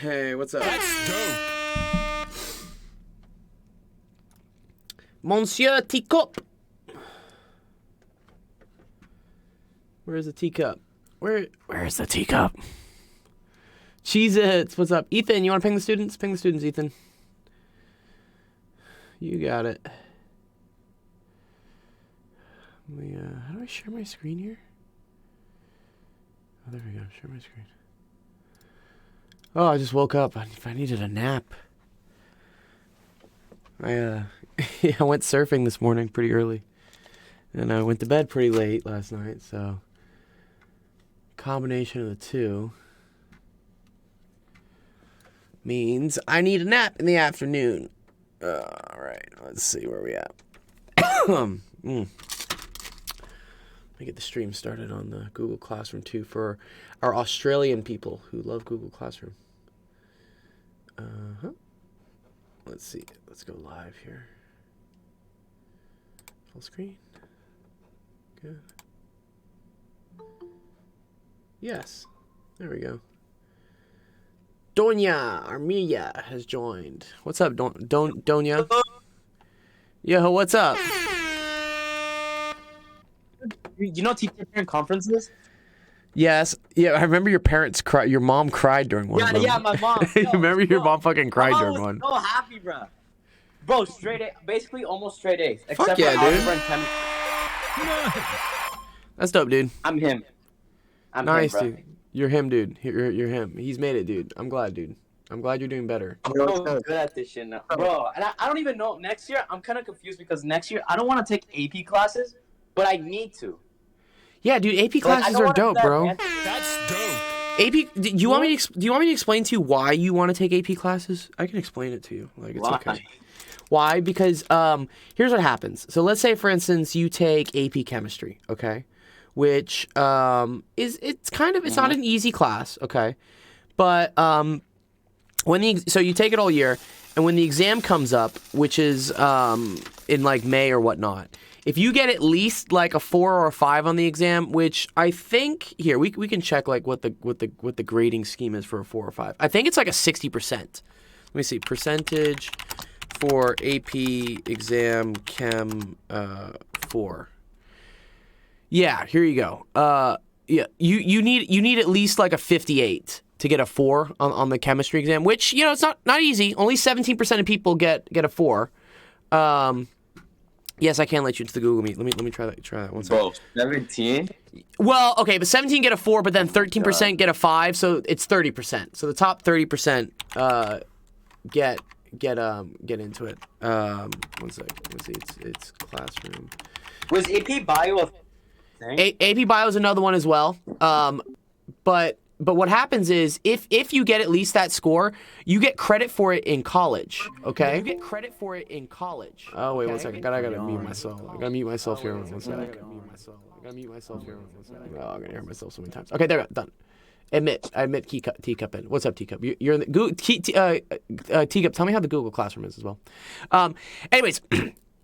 Hey, what's up? That's dope. Monsieur Teacup. Where's the teacup? Where's the teacup? Cheez-Its. What's up? Ethan, you want to ping the students? Ping the students, Ethan. You got it. How do I share my screen here? Oh, there we go. Share my screen. Oh, I just woke up. I needed a nap. I went surfing this morning pretty early. And I went to bed pretty late last night, so combination of the two means I need a nap in the afternoon. All right, let's see where we at. Let me get the stream started on the Google Classroom too for our Australian people who love Google Classroom. Let's see. Let's go live here. Full screen. Good. Yes. There we go. Donya Armilla has joined. What's up, Donya? Yo, what's up? You know teacher parent conferences? Yes. Yeah, I remember your parents cried. Your mom cried during one of them. Yeah, my mom. You remember your mom fucking cried during one? So happy, bro. Bro, straight A, basically almost straight A's. Fuck yeah, dude. That's dope, dude. I'm him. Nice, him, bro. dude. You're him, dude. You're him. He's made it, dude. I'm glad, dude. I'm glad you're doing better. I'm so good at this shit now. Bro, and I don't even know. Next year, I'm kind of confused because next year, I don't want to take AP classes, but I need to. Yeah, dude. AP classes are dope, bro. That's dope. AP. Do you want me to explain to you why you want to take AP classes? I can explain it to you. Like, it's okay. Why? Because here's what happens. So let's say, for instance, you take AP Chemistry, okay, which it's not an easy class, okay, but so you take it all year, and when the exam comes up, which is in like May or whatnot, if you get at least like a 4 or a 5 on the exam, which I think here we can check like what the grading scheme is for a 4 or 5. I think it's like a 60%. Let me see percentage for AP exam Chem 4. Yeah, here you go. Yeah, you need at least like a 58 to get a 4 on the chemistry exam, which it's not easy. Only 17% of people get a 4. Yes, I can let you into the Google Meet. Let me try that one second. Bro, 17? Well, okay, but 17 get a 4, but then 13% get a 5, so it's 30%. So the top 30% get into it. One sec. Let's see. It's classroom. Was AP Bio a thing? AP Bio is another one as well. But what happens is if you get at least that score, you get credit for it in college. Okay. You get credit for it in college. Oh wait, one second. I gotta mute myself. I gotta mute myself here. One second. I gotta mute myself here. One second. Oh, I'm gonna hear myself so many times. Okay, there we go. Done. I admit Teacup in. What's up, Teacup? You're in the Google, Teacup, tell me how the Google Classroom is as well. Anyways,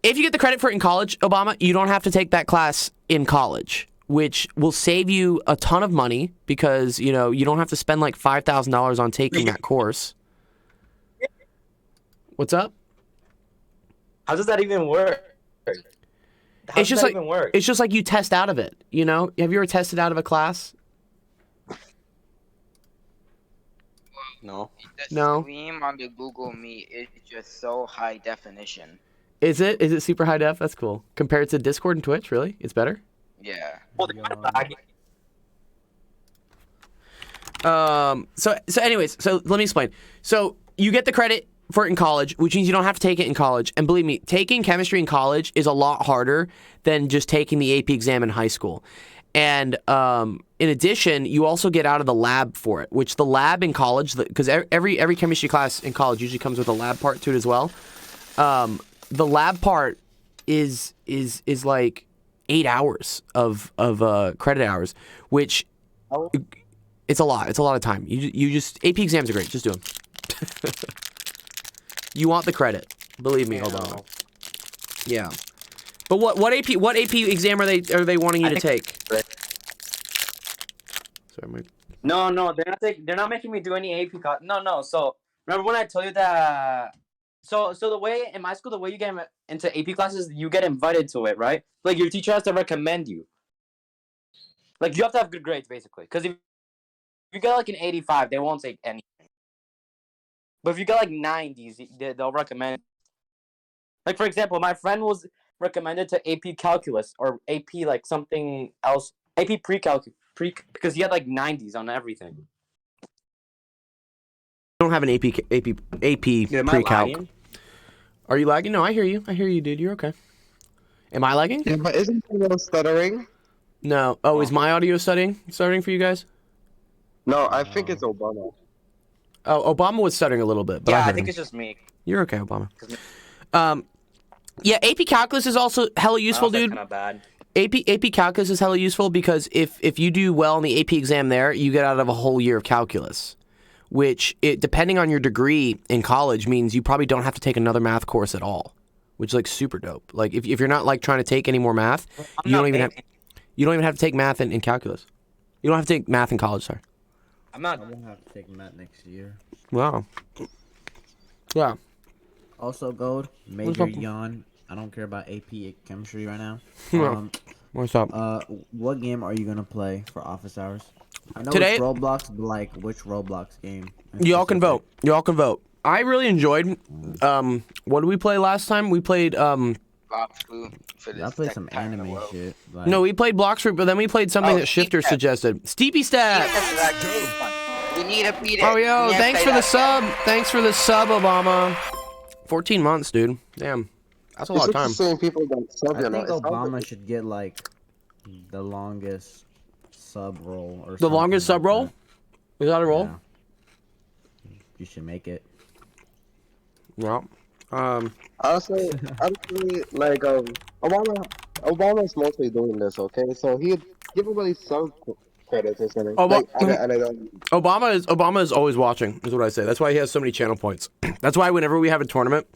if you get the credit for it in college, Obama, you don't have to take that class in college, which will save you a ton of money because, you don't have to spend like $5,000 on taking that course. What's up? How does that even work? It's just like you test out of it, Have you ever tested out of a class? No. The stream on the Google Meet is just so high definition. Is it? Is it super high def? That's cool. Compared to Discord and Twitch, really? It's better? Yeah. So anyways, so let me explain. So you get the credit for it in college, which means you don't have to take it in college. And believe me, taking chemistry in college is a lot harder than just taking the AP exam in high school. And in addition, you also get out of the lab for it, which the lab in college, because every chemistry class in college usually comes with a lab part to it as well. The lab part is like 8 hours of credit hours, which it's a lot. It's a lot of time. You just AP exams are great. Just do them. You want the credit, believe me, Obama. Yeah. But what AP exam are they wanting you to take? Right. Sorry, No, they're not making me do any AP class. No. So remember when I told you that? So the way in my school, the way you get into AP classes, you get invited to it, right? Like your teacher has to recommend you. Like you have to have good grades, basically. Because if you get like an 85, they won't take anything. But if you get like 90s, they'll recommend. Like for example, my friend was recommended to AP Calculus or AP like something else, AP Pre-Calculus, because he had like 90s on everything. I don't have an AP Dude, am I pre-calc. lagging? Are you lagging? No, I hear you. I hear you, dude. You're okay. Am I lagging? Yeah, but isn't it a little stuttering? No. Oh, is my audio stuttering for you guys? No, I think it's Obama. Oh, Obama was stuttering a little bit, but Yeah, I I heard think him. it's just me. You're okay, Obama. Yeah, AP Calculus is also hella useful, dude. Kind of bad. AP Calculus is hella useful because if you do well in the AP exam there, you get out of a whole year of calculus, which, depending on your degree in college, means you probably don't have to take another math course at all, which is like super dope. Like if you're not like trying to take any more math, you don't even have to take math in calculus. You don't have to take math in college, sorry. I'm not. I won't have to take math next year. Wow. Yeah. Also, Gold, major up? yawn. I don't care about AP chemistry right now. Yeah. What's up? What game are you gonna play for office hours? I know Today- it's Roblox, but like which Roblox game? Y'all can vote. Y'all can vote. I really enjoyed. What did we play last time? We played. Blox Fruit for this I played second some time in a anime row. shit. Like, No, we played Blox Fruit, but then we played something Oh, that Shifter Steepy Step. suggested. Steepy Step. This is actually fun. We need to beat it. Oh, yo, We need to thanks play for the that. sub. Thanks for the sub, Obama. 14 months, dude. Damn. That's a It's lot of just the time. same people that sub, I you know. think It's not Obama like- should get like the longest sub roll or The longest something sub roll? like Is that a that. roll? Yeah. You should make it. Yeah. Honestly, like Obama's mostly doing this, okay? So he'd give everybody some credits or something. Oba- and I don't. Obama is always watching, is what I say. That's why he has so many channel points. That's why whenever we have a tournament,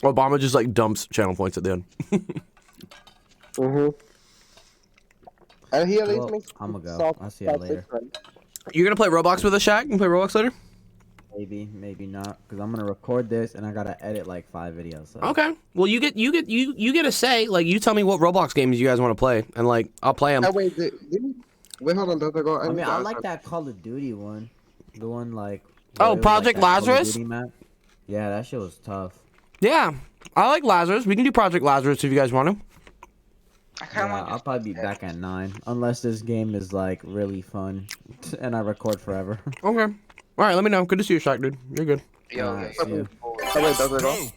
Obama just like dumps channel points at the end. Mhm. And he at least Well, makes. I'ma go. soft- I'll see ya soft later. six, right? You're gonna play Roblox with us, Shaq? You can play Roblox later? Maybe, maybe not, because I'm gonna record this and I gotta edit like 5 videos. So. Okay. Well, you get a say. Like, you tell me what Roblox games you guys want to play, and like I'll play them. Oh, wait, wait, hold on, does it go? I mean, need to I ask like him. that Call of Duty one. The one like. Oh, where it was, Project that Call of Lazarus? Duty map. Yeah, that shit was tough. Yeah, I like Lazarus. We can do Project Lazarus if you guys want to. I kind of Yeah, want I'll probably be back at 9, unless this game is like really fun, and I record forever. Okay. All right. Let me know. Good to see you, Shaq, dude. You're good. Yo, Alright, yo, see ya. yo. Oh, wait, does it go? Dope.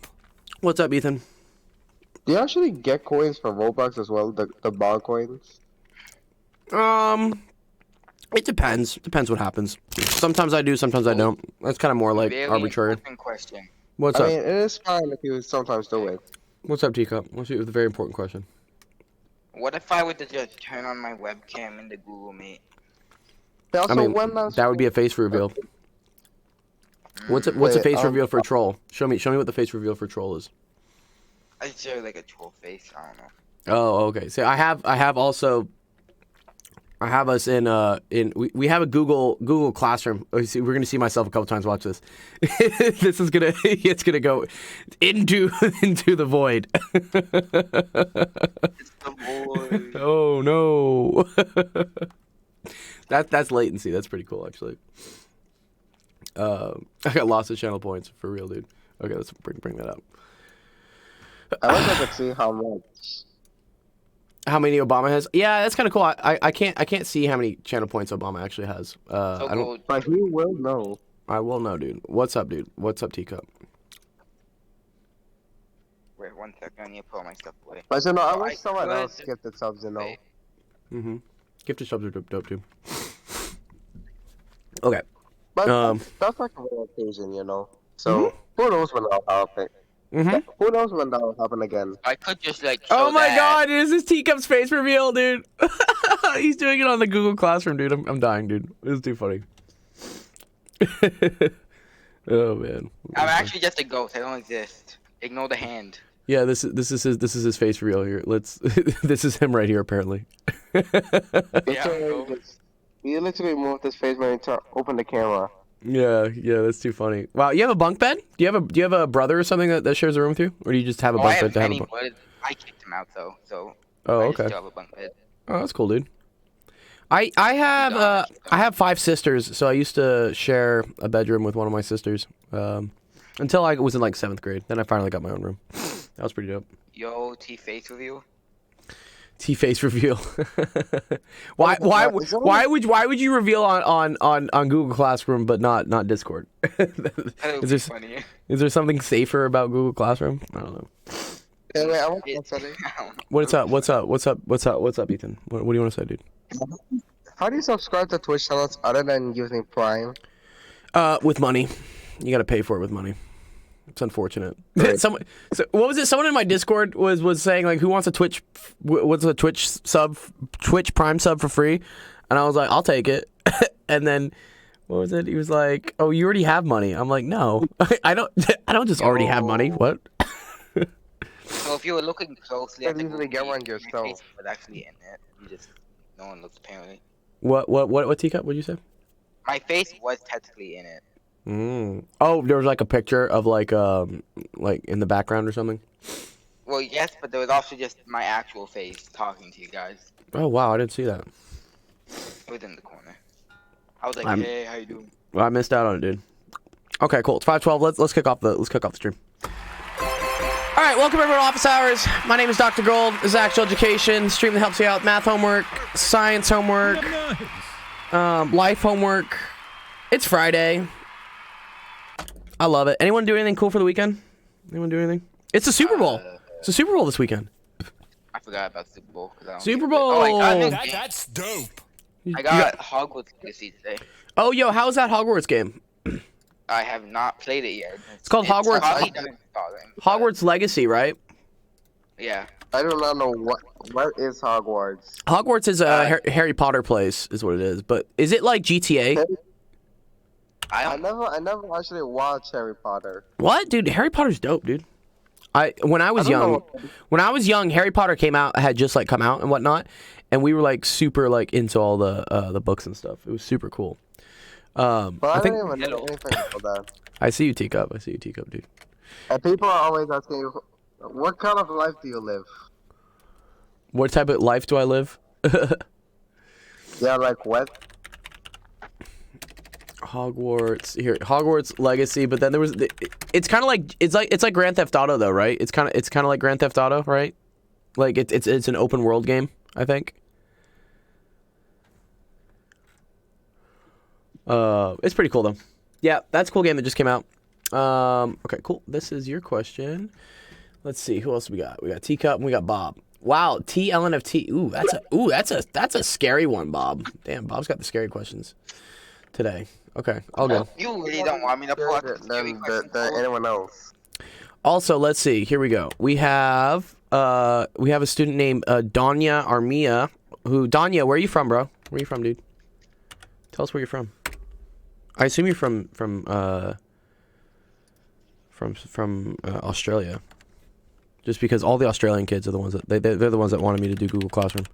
What's up, Ethan? Do you actually get coins from Roblox as well? The bar coins? It depends. Depends what happens. Sometimes I do. Sometimes I don't. That's kind of more like Very arbitrary. important question. What's I up? mean, it is fine if you sometimes do it. What's up, Teacup? What's with a very important question? What if I were to just turn on my webcam in the Google Meet? Also, I mean, one last that would be a face reveal. What's a Wait, face reveal for troll? Show me what the face reveal for troll is. I show like a troll face. I don't know. Oh, okay. So I have us in we have a Google Classroom. Oh, see, we're gonna see myself a couple times. Watch this. This is gonna it's gonna go into the void. It's the boy. Oh no. That's latency. That's pretty cool, actually. I got lots of channel points for real, dude. Okay, let's bring that up. I wish I could see how much. How many Obama has? Yeah, that's kind of cool. I can't see how many channel points Obama actually has. So I don't. good. But he will know. I will know, dude. What's up, dude? What's up, Teacup? Wait 1 second. I need to put my stuff away. But you know, I So wish I someone could- else gifted subs, you know. Wait. Mm-hmm. Gifted subs are dope too. Okay. But Um, that's like a rare occasion, you know. So who knows when that'll happen? Mm-hmm. Who knows when that'll happen again? I could just like. Oh show my that. God! This is Teacup's face reveal, dude. He's doing it on the Google Classroom, dude. I'm dying, dude. This is too funny. Oh man. I'm actually just a ghost. I don't exist. Ignore the hand. Yeah, this is his face reveal here. Let's. This is him right here, apparently. Yeah, It's I'm already ghost. just- He literally moved his face when he opened the camera. Yeah, that's too funny. Wow, you have a bunk bed? Do you have a brother or something that shares a room with you, or do you just have a I bunk have bed to have a many, bunk? but I kicked him out though, so Oh, I okay. just have a bunk bed. Oh, that's cool, dude. I have 5 sisters, so I used to share a bedroom with one of my sisters until I was in like 7th grade. Then I finally got my own room. That was pretty dope. Yo, T-Face review. T-face reveal. why would you reveal on Google Classroom but not Discord? That would be funny. Is there something safer about Google Classroom? I don't know. Hey, wait, I want to say What's up, Ethan? What do you want to say, dude? how do you subscribe to Twitch channels other than using Prime? With money. You got to pay for it with money. It's unfortunate. Right. So what was it? Someone in my Discord was saying like, who wants a Twitch Prime sub for free? And I was like, I'll take it. And then what was it? He was like, oh, you already have money. I'm like, no, I don't just already have money. What? So if you were looking closely, You usually get one yourself. My face was actually in it. No one looks apparently. What teacup? What'd you say? My face was technically in it. Oh, there was like a picture of like in the background or something. Well, yes, but there was also just my actual face talking to you guys. Oh wow, I didn't see that. It was in the corner. I was like, I'm- hey, how you doing? Well, I missed out on it, dude. Okay, cool. It's 5:12. Let's kick off the stream. All right, welcome everyone to Office Hours. My name is Dr. Gold. This is Actual Education, stream that helps you out with math homework, science homework, life homework. It's Friday. I love it. Anyone do anything cool for the weekend? Anyone do anything? It's the Super Bowl. It's the Super Bowl this weekend. I forgot about the Super Bowl. 'Cause I don't Super get it. Oh, I got, a new Bowl. game. That's dope. I got Hogwarts Legacy today. Oh, yo, how's that Hogwarts game? I have not played it yet. It's called Hogwarts- probably done installing, but- Hogwarts Legacy, right? Yeah. I do not know what is Hogwarts. Hogwarts is a Harry Potter place, is what it is. But is it like GTA? I I don't never actually watched Harry Potter. What, dude? Harry Potter's dope, dude. When I was I don't young, know. Harry Potter had just like come out and whatnot, and we were like super like into all the books and stuff. It was super cool. But I I think don't even know anything about that. I see you, Teacup. I see you, Teacup, dude. And people are always asking you, what kind of life do you live? What type of life do I live? Yeah, like what? Hogwarts Legacy, but then there was it's kind of like it's like Grand Theft Auto though, right? It's kind of like Grand Theft Auto, right? Like it's an open world game, I think. It's pretty cool though. Yeah, that's a cool game that just came out. Okay, cool. This is your question. Let's see who else we got. We got Teacup and we got Bob. Wow, TLNFT. That's a scary one, Bob. Damn, Bob's got the scary questions today. Okay, I'll go. You really don't want me to pull out the scary questions. Than anyone else. Also, let's see. Here we go. We have a student named Danya Armia. Danya, where are you from, bro? Where are you from, dude? Tell us where you're from. I assume you're from Australia. Just because all the Australian kids are the ones that they're the ones that wanted me to do Google Classroom.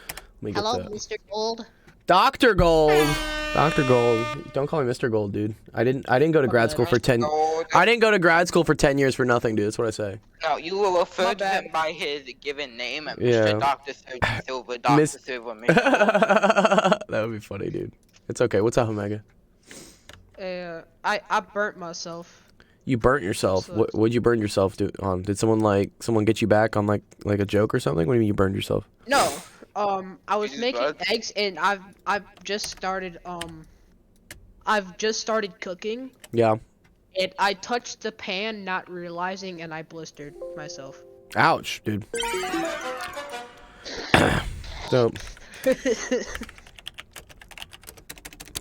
Let me get Hello, that. Mr. Gold. Dr. Gold. Dr. Gold. Don't call me Mr. Gold, dude. I didn't go to grad school for 10 Gold. I didn't go to grad school for 10 years for nothing, dude. That's what I say. No, you will refer My to bad. him by his given name, Yeah. Mr. Dr. Silver, Dr. Miss- Silver, Mr. That would be funny, dude. It's okay. What's up, Omega? I burnt myself. You burnt yourself. So- What'd you burn yourself on? Did someone get you back on like a joke or something? What do you mean you burned yourself? No. I was Jesus making Christ. eggs and I've just started cooking Yeah. and I touched the pan not realizing and I blistered myself. Ouch, dude. So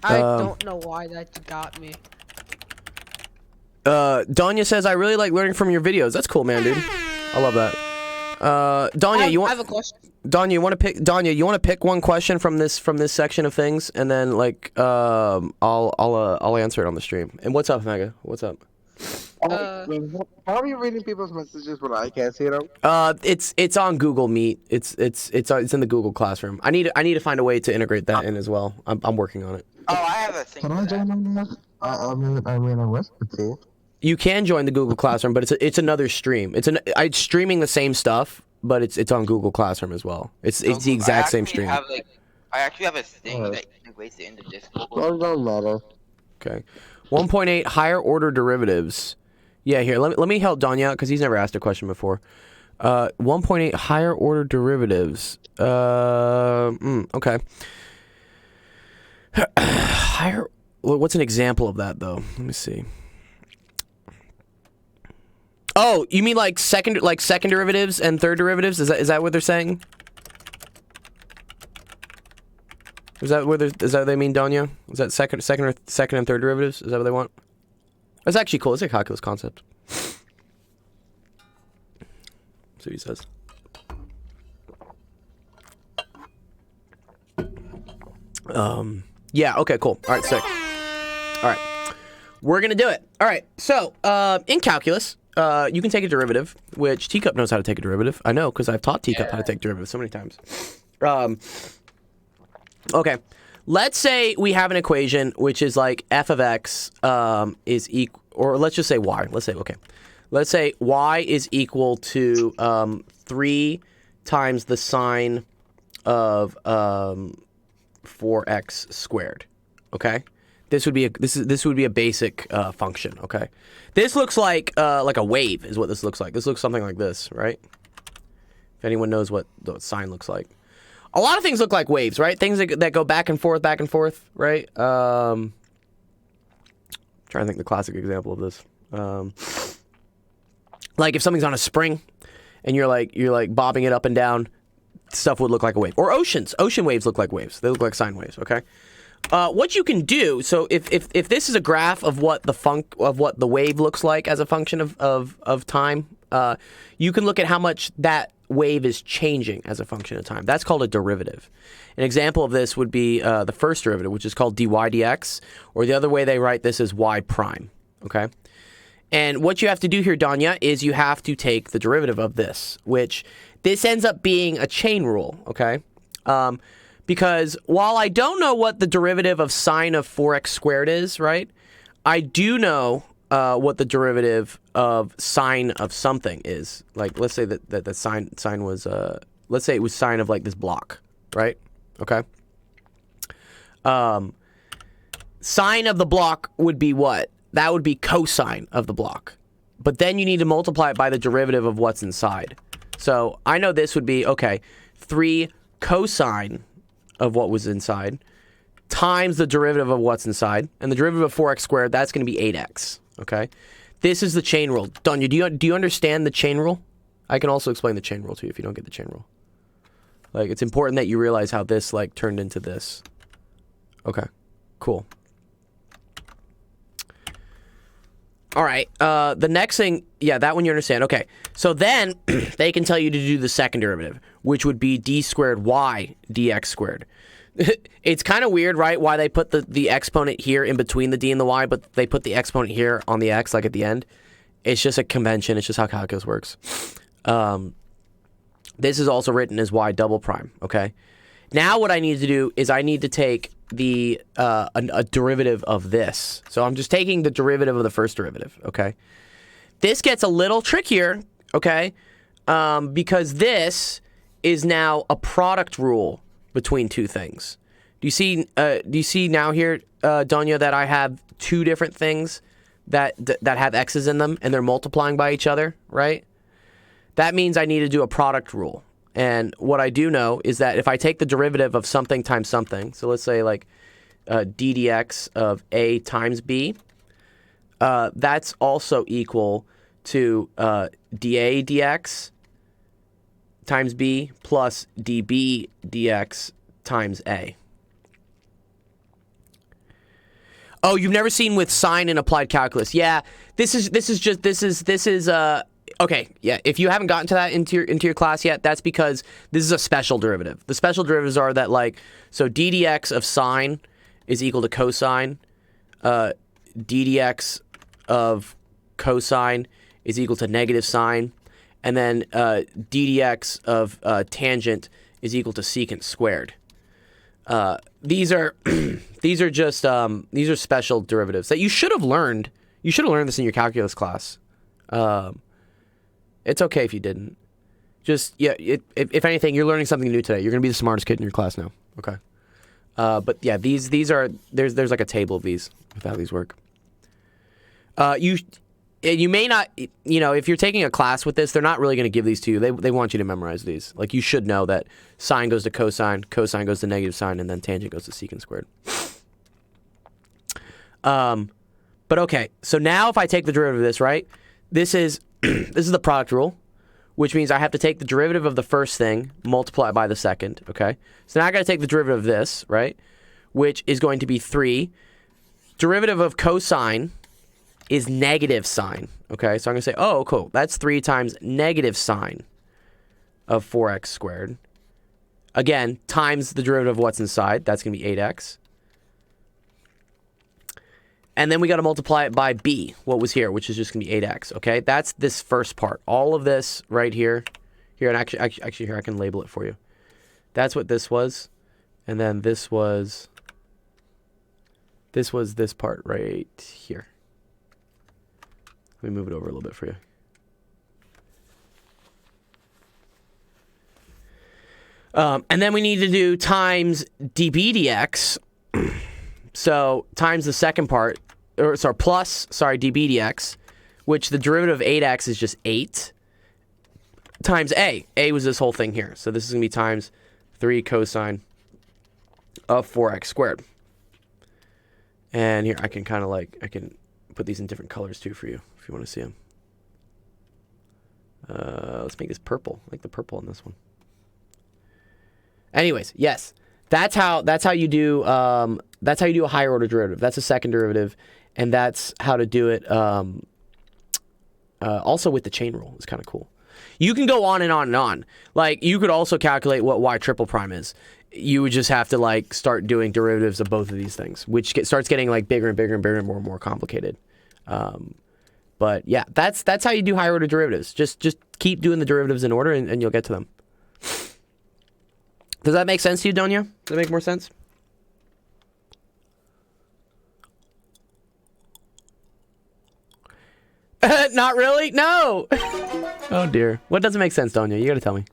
I Um, don't know why that got me. Danya says I really like learning from your videos. That's cool, man, dude. I love that. Danya, I have a question. Danya, you want to pick one question from this section of things, and then like I'll answer it on the stream. And what's up, Mega? What's up? Wait, how are you reading people's messages when I can't see them? It's on Google Meet. It's in the Google Classroom. I need to find a way to integrate that in as well. I'm working on it. Oh, I have a thing. Can for I that. join on that? I mean, I wish I could. You can join the Google Classroom, but it's another stream. It's streaming the same stuff, but it's on Google Classroom as well. It's the exact same stream. I actually have a thing that integrates it into Discord. Well, it don't matter. Okay. 1.8 higher order derivatives. Yeah, here let me help Danya out because he's never asked a question before. 1.8 higher order derivatives. Okay. Higher. What's an example of that though? Let me see. Oh, you mean like second derivatives and third derivatives? Is that what they're saying? Is that what they mean, Danya? Is that second and third derivatives? Is that what they want? That's actually cool. It's a calculus concept. See what he says. Yeah, okay, cool. All right, sick. All right. We're going to do it. All right. So, in calculus, you can take a derivative, which Teacup knows how to take a derivative. I know, because I've taught Teacup how to take derivatives so many times. Okay. Let's say we have an equation which is like f of x is equal, or let's just say y. Let's say y is equal to 3 times the sine of 4x squared. Okay, this would be a basic function. Okay, this looks like a wave is what this looks like. This looks something like this, right? If anyone knows what the sine looks like. A lot of things look like waves, right? Things that go back and forth, right? Trying to think the classic example of this. Like if something's on a spring and you're like bobbing it up and down, stuff would look like a wave. Or oceans. Ocean waves look like waves. They look like sine waves, okay? What you can do, so if this is a graph of what the wave looks like as a function of time, you can look at how much that wave is changing as a function of time. That's called a derivative. An example of this would be the first derivative, which is called dy dx, or the other way they write this is y prime, okay? And what you have to do here, Danya, is you have to take the derivative of this, which this ends up being a chain rule, okay? Because while I don't know what the derivative of sine of 4x squared is, right, I do know what the derivative of sine of something is. Like, let's say that the sine was, let's say it was sine of like this block, right? Okay. Sine of the block would be what? That would be cosine of the block. But then you need to multiply it by the derivative of what's inside. So I know this would be, okay, 3 cosine of what was inside times the derivative of what's inside. And the derivative of 4x squared, that's going to be 8x. Okay, this is the chain rule. Danya, do you understand the chain rule? I can also explain the chain rule to you if you don't get the chain rule. Like, it's important that you realize how this like turned into this. Okay, cool. All right, the next thing, yeah, that one you understand. Okay, so then they can tell you to do the second derivative, which would be d squared y dx squared. It's kind of weird, right? Why they put the exponent here in between the d and the y, but they put the exponent here on the x, like at the end. It's just a convention. It's just how calculus works. This is also written as y double prime, okay? Now what I need to do is I need to take the a derivative of this. So I'm just taking the derivative of the first derivative, okay? This gets a little trickier, okay? Because this is now a product rule between two things. Do you see now here, Danya, that I have two different things that have x's in them and they're multiplying by each other, right? That means I need to do a product rule. And what I do know is that if I take the derivative of something times something, so let's say like d dx of a times b, that's also equal to dA dx times b plus dB dx times a. Oh, you've never seen with sine in applied calculus. Yeah, this is okay, yeah, if you haven't gotten to that into your class yet, that's because this is a special derivative. The special derivatives are that, like, so d dx of sine is equal to cosine, d dx of cosine is equal to negative sine, and then ddx of tangent is equal to secant squared. These are these are just these are special derivatives that you should have learned. You should have learned this in your calculus class. It's okay if you didn't. Just yeah, if anything, you're learning something new today. You're gonna be the smartest kid in your class now. Okay. But yeah, these are there's like a table of these of how these work. You may not, you know, if you're taking a class with this, they're not really going to give these to you. They want you to memorize these. Like, you should know that sine goes to cosine goes to negative sine, and then tangent goes to secant squared. But okay, so now if I take the derivative of this, right, this is this is the product rule, which means I have to take the derivative of the first thing, multiply it by the second, okay? So now I got to take the derivative of this, right, which is going to be 3. Derivative of cosine is negative sine, okay? So I'm going to say, oh, cool, that's 3 times negative sine of 4x squared. Again, times the derivative of what's inside. That's going to be 8x. And then we got to multiply it by b, what was here, which is just going to be 8x, okay? That's this first part. All of this right here. Here, and actually here, I can label it for you. That's what this was. And then this was this part right here. Let me move it over a little bit for you. And then we need to do times dB dx. So times the second part, or sorry, plus, sorry, dB dx, which the derivative of 8x is just 8, times a. A was this whole thing here. So this is going to be times 3 cosine of 4x squared. And here, I can kind of like, I can put these in different colors too for you, if you want to see them. Let's make this purple. I like the purple in this one. Anyways, yes. That's how you do a higher order derivative. That's a second derivative, and that's how to do it. Also with the chain rule, it's kind of cool. You can go on and on and on. Like, you could also calculate what y triple prime is. You would just have to like start doing derivatives of both of these things, which starts getting like bigger and bigger and bigger and more complicated. But yeah, that's how you do higher order derivatives. Just keep doing the derivatives in order, and you'll get to them. Does that make sense to you, Donya? Does that make more sense? Not really? No! Oh, dear. What doesn't make sense, Donya? You gotta tell me.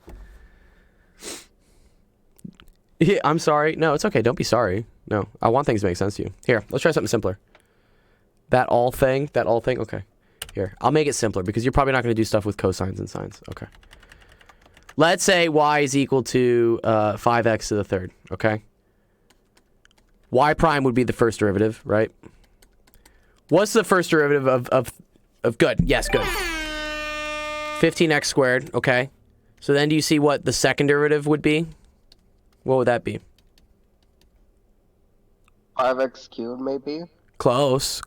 Yeah, I'm sorry. No, it's okay. Don't be sorry. No, I want things to make sense to you. Here, let's try something simpler. That all thing? Okay. Here, I'll make it simpler, because you're probably not going to do stuff with cosines and sines. Okay. Let's say y is equal to 5x to the third, okay? Y prime would be the first derivative, right? What's the first derivative of good? Yes, good. 15x squared, okay. So then do you see what the second derivative would be? What would that be? 5x cubed, maybe. Close.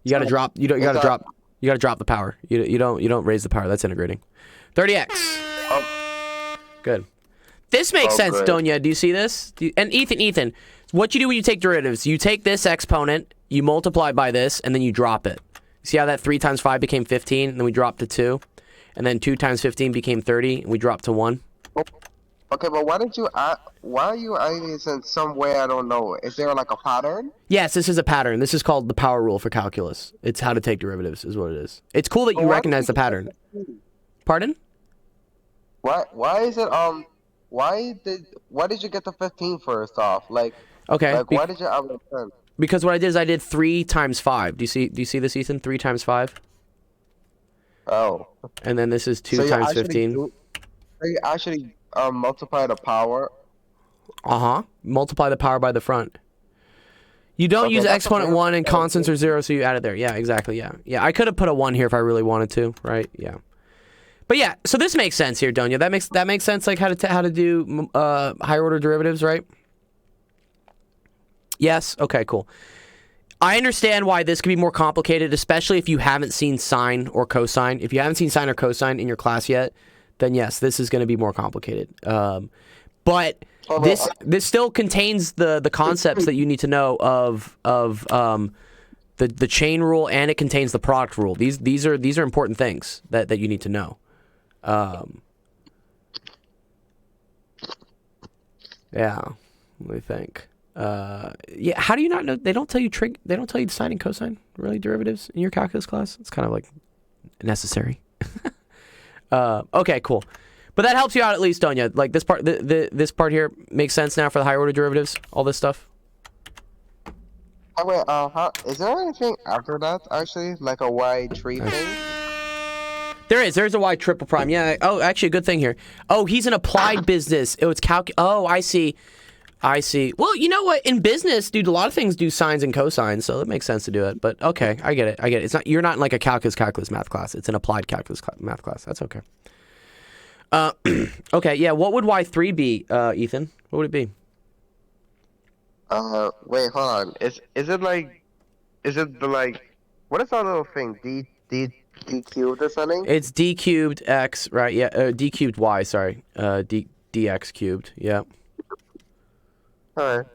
You gotta drop. You gotta drop the power. You don't raise the power. That's integrating. 30x. Oh. Good. This makes sense, good. Donya. Do you see this? And Ethan, what you do when you take derivatives, you take this exponent, you multiply by this, and then you drop it. See how that 3 times 5 became 15, and then we dropped to 2, and then 2 times 15 became 30, and we dropped to 1. Okay, but why are you adding this in some way I don't know? Is there like a pattern? Yes, this is a pattern. This is called the power rule for calculus. It's how to take derivatives, is what it is. It's cool that you recognize the pattern. Pardon? Why is it why did you get the 15 first off? Like, okay. Like, why did you add the 10? Because what I did is I did 3 times 5. Do you see this, Ethan? 3 times 5. Oh. And then this is 2 times 15. So you actually multiply the power. Multiply the power by the front. You don't use exponent 1 and constants are 0, so you add it there. Yeah, exactly. Yeah. I could have put a 1 here if I really wanted to, right? Yeah. But yeah, so this makes sense here, Donya. That makes sense, like how to do higher order derivatives, right? Yes. Okay. Cool. I understand why this could be more complicated, especially if you haven't seen sine or cosine. If you haven't seen sine or cosine in your class yet, then yes, this is going to be more complicated. But this still contains the concepts that you need to know of the chain rule, and it contains the product rule. These are important things that you need to know. Yeah, let me think. Yeah, how do you not know? They don't tell you They don't tell you sine and cosine really derivatives in your calculus class. It's kind of like necessary. Okay, cool. But that helps you out at least, Donya. Like this part, this part here makes sense now for the higher order derivatives. All this stuff. Oh, wait, is there anything after that, actually? Like a Y tree thing? There's a Y triple prime. Yeah. Oh, actually, a good thing here. Oh, he's an applied business. Oh, it's Oh, I see. Well, you know what? In business, dude, a lot of things do sines and cosines, so it makes sense to do it. But okay, I get it. It's not. You're not in like a calculus math class. It's an applied calculus math class. That's okay. Okay. Yeah. What would Y3 be, Ethan? What would it be? Wait, hold on. Is it what is that little thing? D cubed or something? It's d cubed x, right? Yeah, d cubed y. Sorry, dx cubed. Yeah. Alright.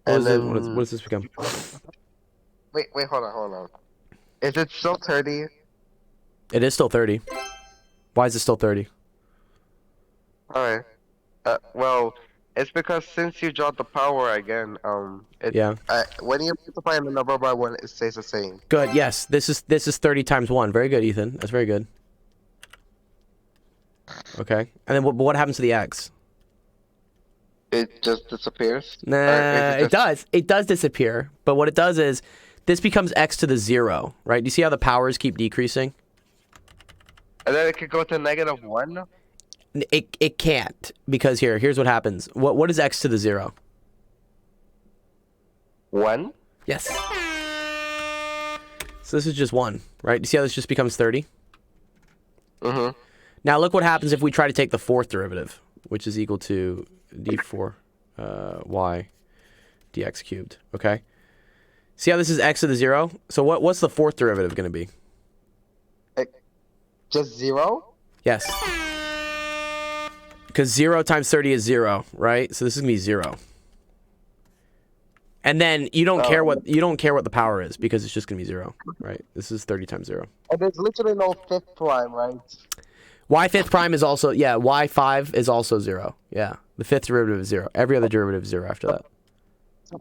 What And does this become? wait, hold on. Is it still 30? It is still 30. Why is it still 30? Alright. Well, it's because since you dropped the power again, Yeah. when you multiply the number by 1, it stays the same. Good. Yes. This is 30 times 1. Very good, Ethan. That's very good. Okay. And then what happens to the x? It just disappears? Nah, it does. It does disappear. But what it does is this becomes x to the 0, right? Do you see how the powers keep decreasing? And then it could go to -1? It can't, because here's what happens. What is x to the 0? 1? Yes. So this is just 1, right? Do you see how this just becomes 30? Mm-hmm. Now look what happens if we try to take the fourth derivative, which is equal to d4 y dx cubed, okay? See how this is x to the 0? So what's the fourth derivative going to be? Just 0? Yes. Because 0 times 30 is 0, right? So this is going to be 0. And then you don't care what the power is, because it's just going to be 0, right? This is 30 times 0. And there's literally no 5th prime, right? Y fifth prime is also, yeah, y5 is also 0. Yeah. The fifth derivative is 0. Every other derivative is 0 after that.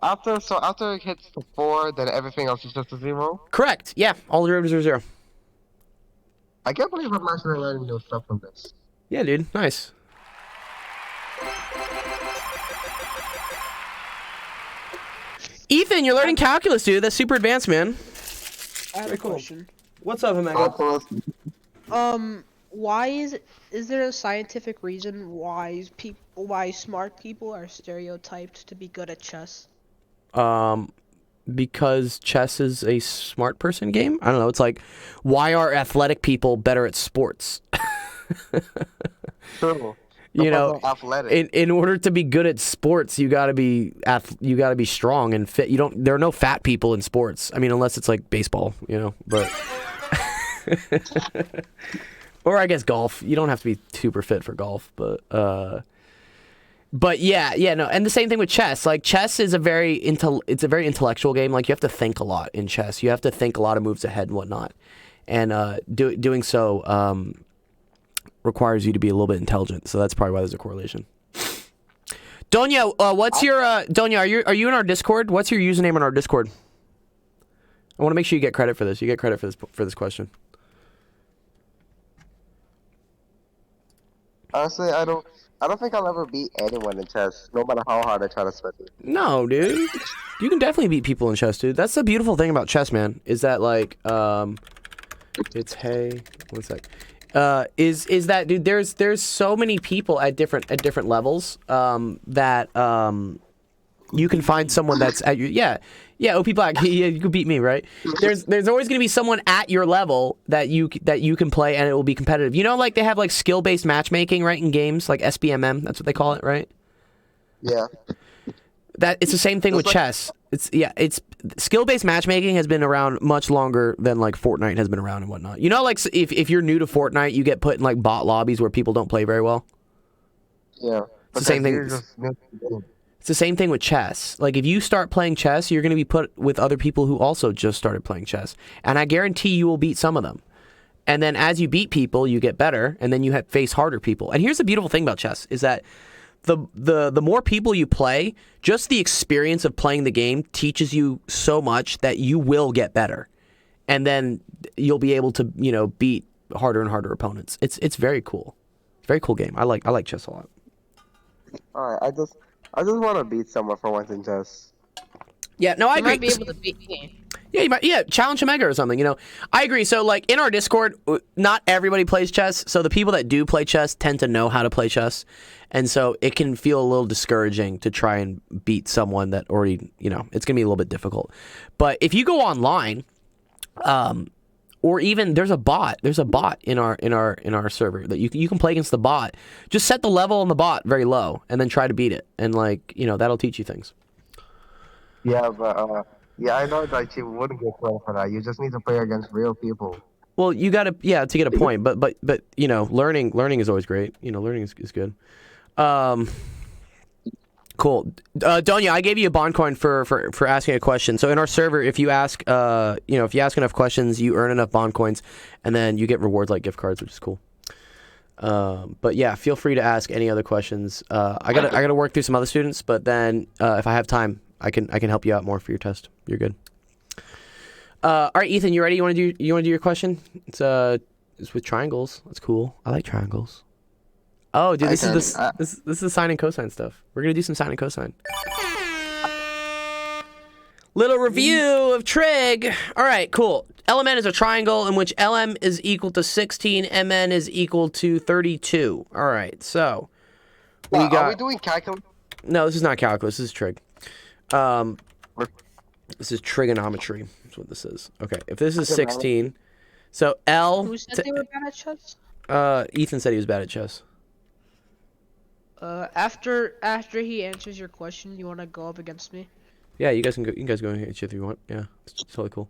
After it hits the 4, then everything else is just a 0? Correct. Yeah. All derivatives are 0. I can't believe I'm actually learning new stuff from this. Yeah, dude. Nice. Ethan, you're learning calculus, dude. That's super advanced, man. I have a question. What's up, Omega? Why is there a scientific reason why smart people are stereotyped to be good at chess? Because chess is a smart person game. I don't know. It's like, why are athletic people better at sports? True. You know, athletic. in order to be good at sports, you gotta be strong and fit. There are no fat people in sports. I mean, unless it's like baseball, you know. But or I guess golf. You don't have to be super fit for golf, but yeah, no. And the same thing with chess. Like chess is it's a very intellectual game. Like you have to think a lot in chess. You have to think a lot of moves ahead and whatnot. And doing so requires you to be a little bit intelligent. So that's probably why there's a correlation. Donya, what's your Donya? Are you in our Discord? What's your username in our Discord? I want to make sure you get credit for this. You get credit for this question. Honestly, I don't think I'll ever beat anyone in chess, no matter how hard I try to study. No, dude. You can definitely beat people in chess, dude. That's the beautiful thing about chess, man. Is that like it's one sec. Is that, dude, there's so many people at different levels that you can find someone that's at your OP Black, yeah, you can beat me, right? There's always gonna be someone at your level that you can play, and it will be competitive. You know, like they have like skill-based matchmaking, right, in games, like SBMM, that's what they call it, right? Yeah. That it's the same thing with chess. It's skill-based matchmaking has been around much longer than like Fortnite has been around and whatnot. You know, like if you're new to Fortnite, you get put in like bot lobbies where people don't play very well. Yeah. It's the same thing. It's the same thing with chess. Like, if you start playing chess, you're going to be put with other people who also just started playing chess. And I guarantee you will beat some of them. And then as you beat people, you get better, and then you face harder people. And here's the beautiful thing about chess, is that the more people you play, just the experience of playing the game teaches you so much that you will get better. And then you'll be able to, you know, beat harder and harder opponents. It's very cool. Very cool game. I like chess a lot. Alright, I just want to beat someone for once in chess. Yeah, no, I You agree. might be able to beat me. Yeah, you might, yeah, challenge Omega or something, you know. I agree. So, like, in our Discord, not everybody plays chess. So the people that do play chess tend to know how to play chess. And so it can feel a little discouraging to try and beat someone that already, you know, it's going to be a little bit difficult. But if you go online, or even there's a bot in our server that you can play against the bot. Just set the level on the bot very low and then try to beat it. And, like, you know, that'll teach you things. Yeah, but yeah, I know that you wouldn't get credit for that. You just need to play against real people. Well, you got to, yeah, to get a point, but you know, learning is always great. You know, learning is good. Cool. Donya, I gave you a bond coin for asking a question. So in our server, if you ask, you know, if you ask enough questions, you earn enough bond coins, and then you get rewards like gift cards, which is cool. But yeah, feel free to ask any other questions. I gotta work through some other students, but then if I have time, I can help you out more for your test. You're good. All right, Ethan, you ready? You want to do your question? It's with triangles. That's cool. I like triangles. Oh, dude, this is sine and cosine stuff. We're gonna do some sine and cosine. Little review of trig. All right, cool. LMN is a triangle in which LM is equal to 16, MN is equal to 32. All right, so we got. Are we doing calculus? No, this is not calculus. This is trig. This is trigonometry. That's what this is. Okay, if this is 16, so L. Who said they were bad at chess? Ethan said he was bad at chess. After he answers your question, you want to go up against me? Yeah, you guys can go. You guys go and hit each other if you want. Yeah, it's totally cool.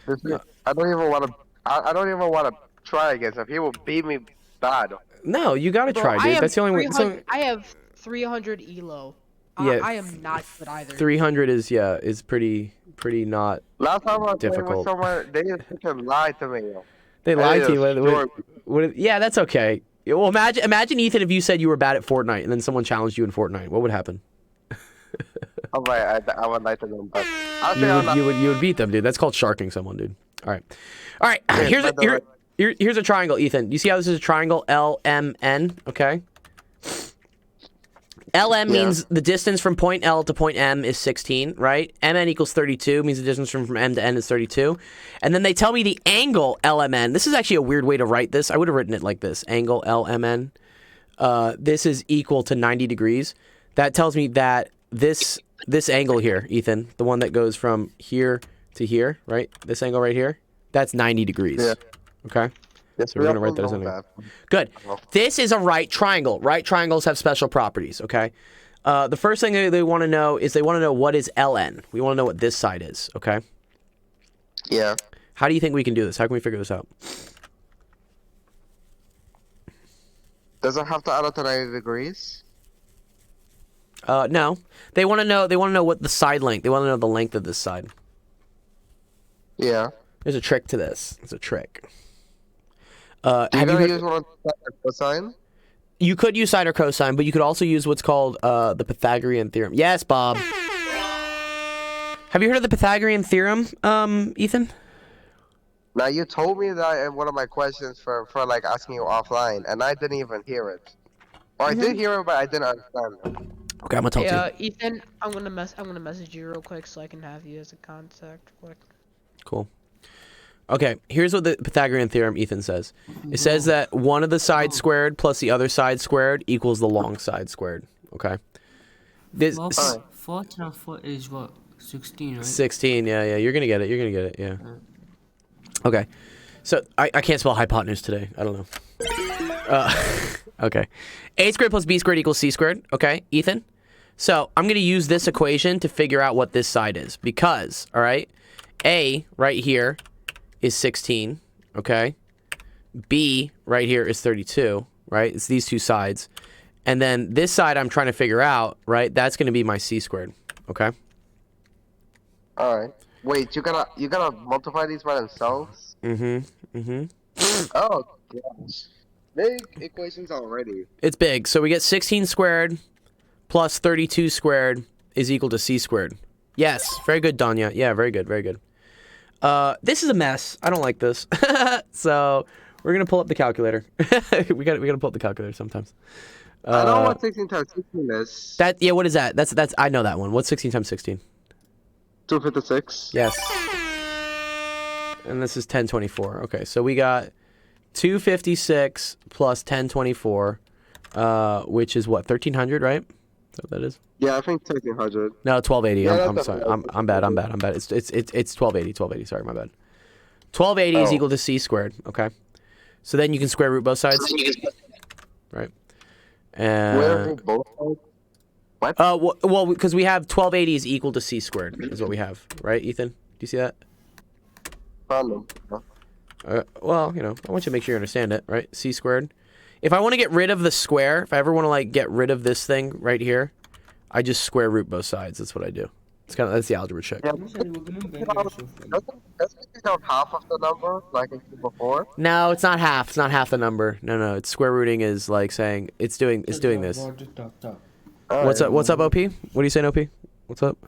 I don't even want to. I don't even want to try against him. He will beat me bad. No, you gotta try, dude. That's the only way. So, I have 300 elo. Yeah, I am not good either. 300 is pretty not. Last time I played with Difficult. someone, they just fucking lied to me. They lied to you. Sure. Yeah, that's okay. Well, imagine Ethan if you said you were bad at Fortnite and then someone challenged you in Fortnite. What would happen? I'm like, I would like to them, but I'll say I'm not. You would beat them, dude. That's called sharking someone, dude. All right. Here's a triangle, Ethan. You see how this is a triangle? LMN. Okay. LM means the distance from point L to point M is 16, right? MN equals 32, means the distance from M to N is 32. And then they tell me the angle LMN. This is actually a weird way to write this. I would have written it like this. Angle LMN. This is equal to 90 degrees. That tells me that this angle here, Ethan, the one that goes from here to here, right? This angle right here, that's 90 degrees. Yeah. Okay? Yes, So we're gonna write those in there. Good. This is a right triangle. Right triangles have special properties, okay? The first thing they want to know is they want to know what is ln. We want to know what this side is, okay? Yeah. How do you think we can do this? How can we figure this out? Does it have to add up to 90 degrees? No. They want to know what the side length. They want to know the length of this side. Yeah. There's a trick to this. It's a trick. Do you Have you gotta heard- use one cosine? You could use sine or cosine, but you could also use what's called the Pythagorean theorem. Yes, Bob. Have you heard of the Pythagorean theorem, Ethan? Now you told me that in one of my questions for like asking you offline, and I didn't even hear it. Or I did hear it, but I didn't understand it. Okay, I'm gonna talk to you. Ethan, I'm gonna message you real quick so I can have you as a contact. Quick. Cool. Okay, here's what the Pythagorean theorem, Ethan, says. It says that one of the sides squared plus the other side squared equals the long side squared. Okay. This 4 times 4 is what? 16, right? 16. Yeah. You're gonna get it. Yeah. Okay. So I can't spell hypotenuse today. I don't know. Okay. A squared plus B squared equals C squared. Okay, Ethan. So I'm gonna use this equation to figure out what this side is because, all right, A right here is 16, okay? B right here is 32, right? It's these two sides. And then this side I'm trying to figure out, right? That's going to be my c squared, okay? All right. Wait, you gotta multiply these by themselves? Oh, gosh. Big equations already. it's big. So we get 16 squared plus 32 squared is equal to c squared. Yes, very good, Danya. Yeah, very good, very good. This is a mess. I don't like this. So we're gonna pull up the calculator. we gotta pull up the calculator sometimes. I know what 16 times 16 is. Yeah, what is that? That's I know that one. What's 16 times 16? 256. Yes. And this is 1024. Okay, so we got 256 plus 1024, which is what, 1300, right? Is that what that is? Yeah, I think 1300. No, 1280. Yeah, I'm sorry. I'm bad. It's 1280. Sorry, my bad. 1280 is Oh. equal to c squared. Okay. So then you can square root both sides. Right. Where And we both sides? What? well, because we have 1280 is equal to c squared is what we have, right, Ethan? Do you see that? Problem. Well, you know, I want you to make sure you understand it, right? C squared. If I want to get rid of the square, if I ever want to like get rid of this thing right here, I just square root both sides. That's what I do. That's the algebra check. Yeah, doesn't it take out half of the number like I did before? No, it's not half. It's not half the number. No. It's square rooting is like saying it's doing this. What's up? What's up, OP? What are you saying, OP? What's up?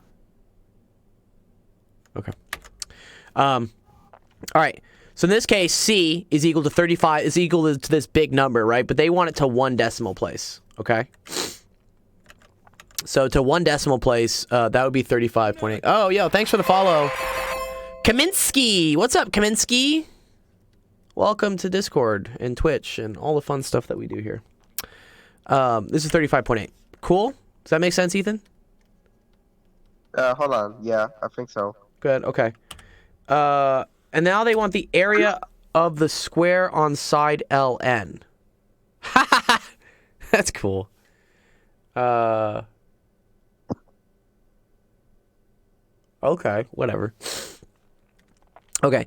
Okay. All right. So in this case, C is equal to 35. Is equal to this big number, right? But they want it to 1 decimal place. Okay. So to 1 decimal place, that would be 35.8. Oh, yo, thanks for the follow, Kaminsky. What's up, Kaminsky? Welcome to Discord and Twitch and all the fun stuff that we do here. This is 35.8. Cool. Does that make sense, Ethan? Hold on. Yeah, I think so. Good. Okay. And now they want the area of the square on side LN. That's cool. Okay, whatever. Okay.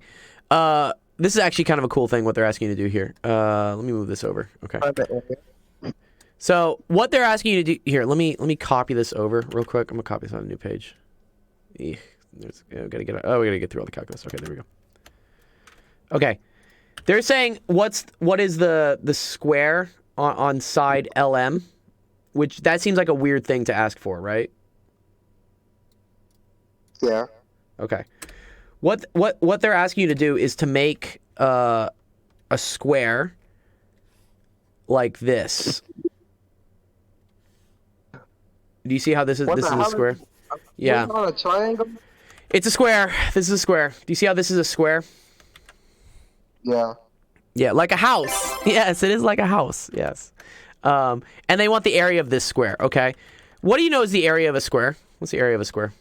This is actually kind of a cool thing what they're asking you to do here. Let me move this over. Okay. So what they're asking you to do here, let me copy this over real quick. I'm gonna copy this on a new page. We gotta get through all the calculus. Okay, there we go. Okay. They're saying what is the square on side LM, which that seems like a weird thing to ask for, right? Yeah. Okay. What they're asking you to do is to make a square like this. Do you see how this is a square? Yeah. A triangle? It's a square. This is a square. Do you see how this is a square? Yeah. Yeah, like a house. Yes, it is like a house. Yes. And they want the area of this square, okay? What do you know is the area of a square? What's the area of a square?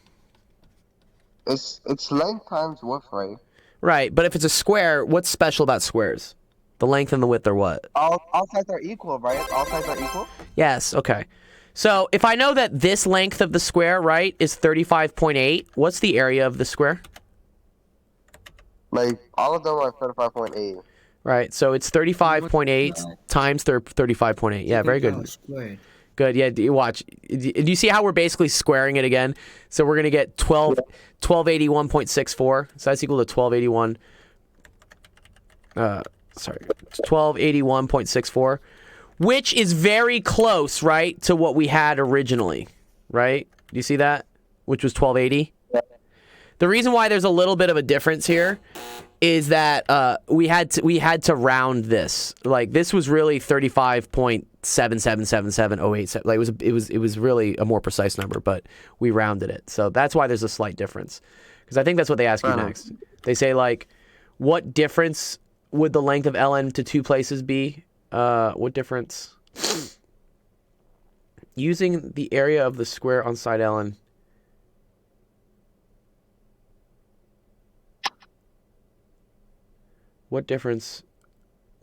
It's length times width, right? Right, but if it's a square, what's special about squares? The length and the width are what? All sides are equal, right? All sides are equal? Yes, okay. So if I know that this length of the square, right, is 35.8, what's the area of the square? Like, all of them are 35.8. Right, so it's 35.8 times 35.8. Yeah, very good. Good, yeah, do you watch. Do you see how we're basically squaring it again? So we're going to get 1281.64. So that's equal to 1281.64, which is very close, right, to what we had originally, right? Do you see that? Which was 1280. The reason why there's a little bit of a difference here is that we had to round this. Like, this was really 35.7777087. Like, it was really a more precise number, but we rounded it. So that's why there's a slight difference. Because I think that's what they ask you next. They say, like, what difference would the length of ln to 2 places be? What difference? Using the area of the square on side ln. What difference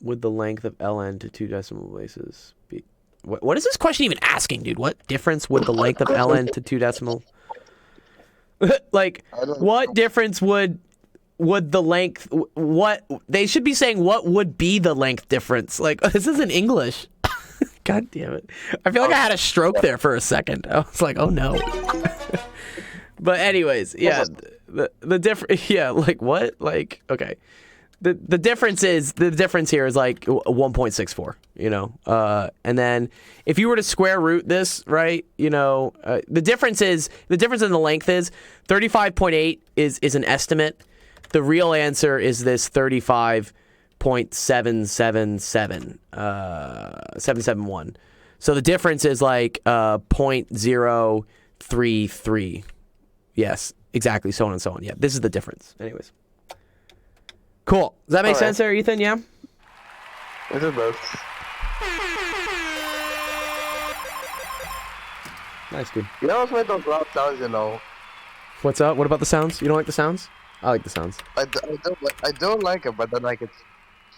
would the length of ln to 2 decimal places be? What is this question even asking, dude? What difference would the length of ln to 2 decimal? Like, what difference would the length? What they should be saying? What would be the length difference? Like, this isn't English. God damn it. I feel like I had a stroke there for a second. I was like, oh no. But anyways, yeah, the difference, yeah, like what? Like, okay. The difference here is like 1.64, you know? And then if you were to square root this, right, you know, the difference in the length is 35.8 is an estimate. The real answer is this 35.777, 771. So the difference is like 0.033. Yes, exactly. So on and so on. Yeah, this is the difference. Anyways. Cool. Does that make sense there, Ethan? Yeah? It does. Nice, dude. You always make those loud sounds, you know. What's up? What about the sounds? You don't like the sounds? I like the sounds. I don't like it, but then like it's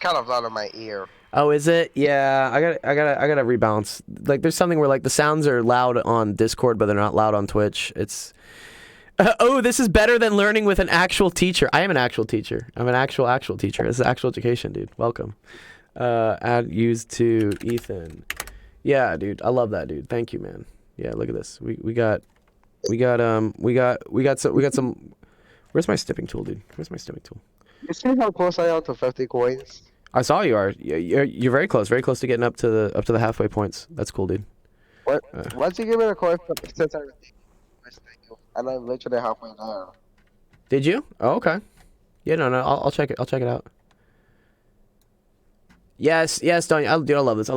kind of loud in my ear. Oh, is it? Yeah, I gotta rebalance. Like, there's something where like the sounds are loud on Discord, but they're not loud on Twitch. It's oh, this is better than learning with an actual teacher. I am an actual teacher. I'm an actual teacher. This is actual education, dude. Welcome. Add used to Ethan. Yeah, dude. I love that, dude. Thank you, man. Yeah, look at this. We got some. Where's my snipping tool, dude? Where's my snipping tool? You see how close I am to 50 coins? I saw you are. You're very close to getting up to the halfway points. That's cool, dude. What? Once you give me the coin, since I and I'm literally halfway there. Did you? Oh, okay. Yeah, no, I'll check it. I'll check it out. Yes, Donya. I love this.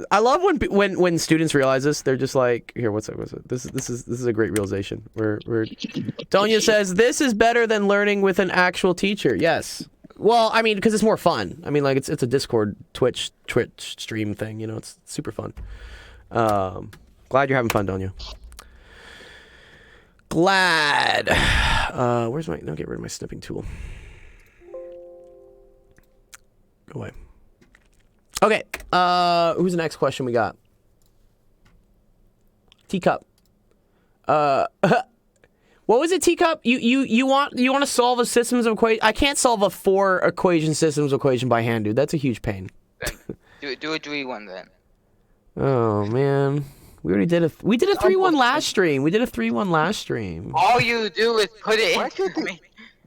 I love when students realize this. They're just like, here, what's it? This is a great realization. Where Donya says this is better than learning with an actual teacher. Yes. Well, I mean, because it's more fun. I mean, like it's a Discord, Twitch stream thing. You know, it's super fun. Glad you're having fun, Donya. Glad. Where's my? No, get rid of my snipping tool. Go away. Okay. Who's the next question we got? Teacup. What was it, Teacup? You want to solve a systems of equation? I can't solve a 4 equation systems equation by hand, dude. That's a huge pain. do a 3-1 then. Oh man. We already did a 3-1 last stream. We did a 3-1 last stream. All you do is put it in.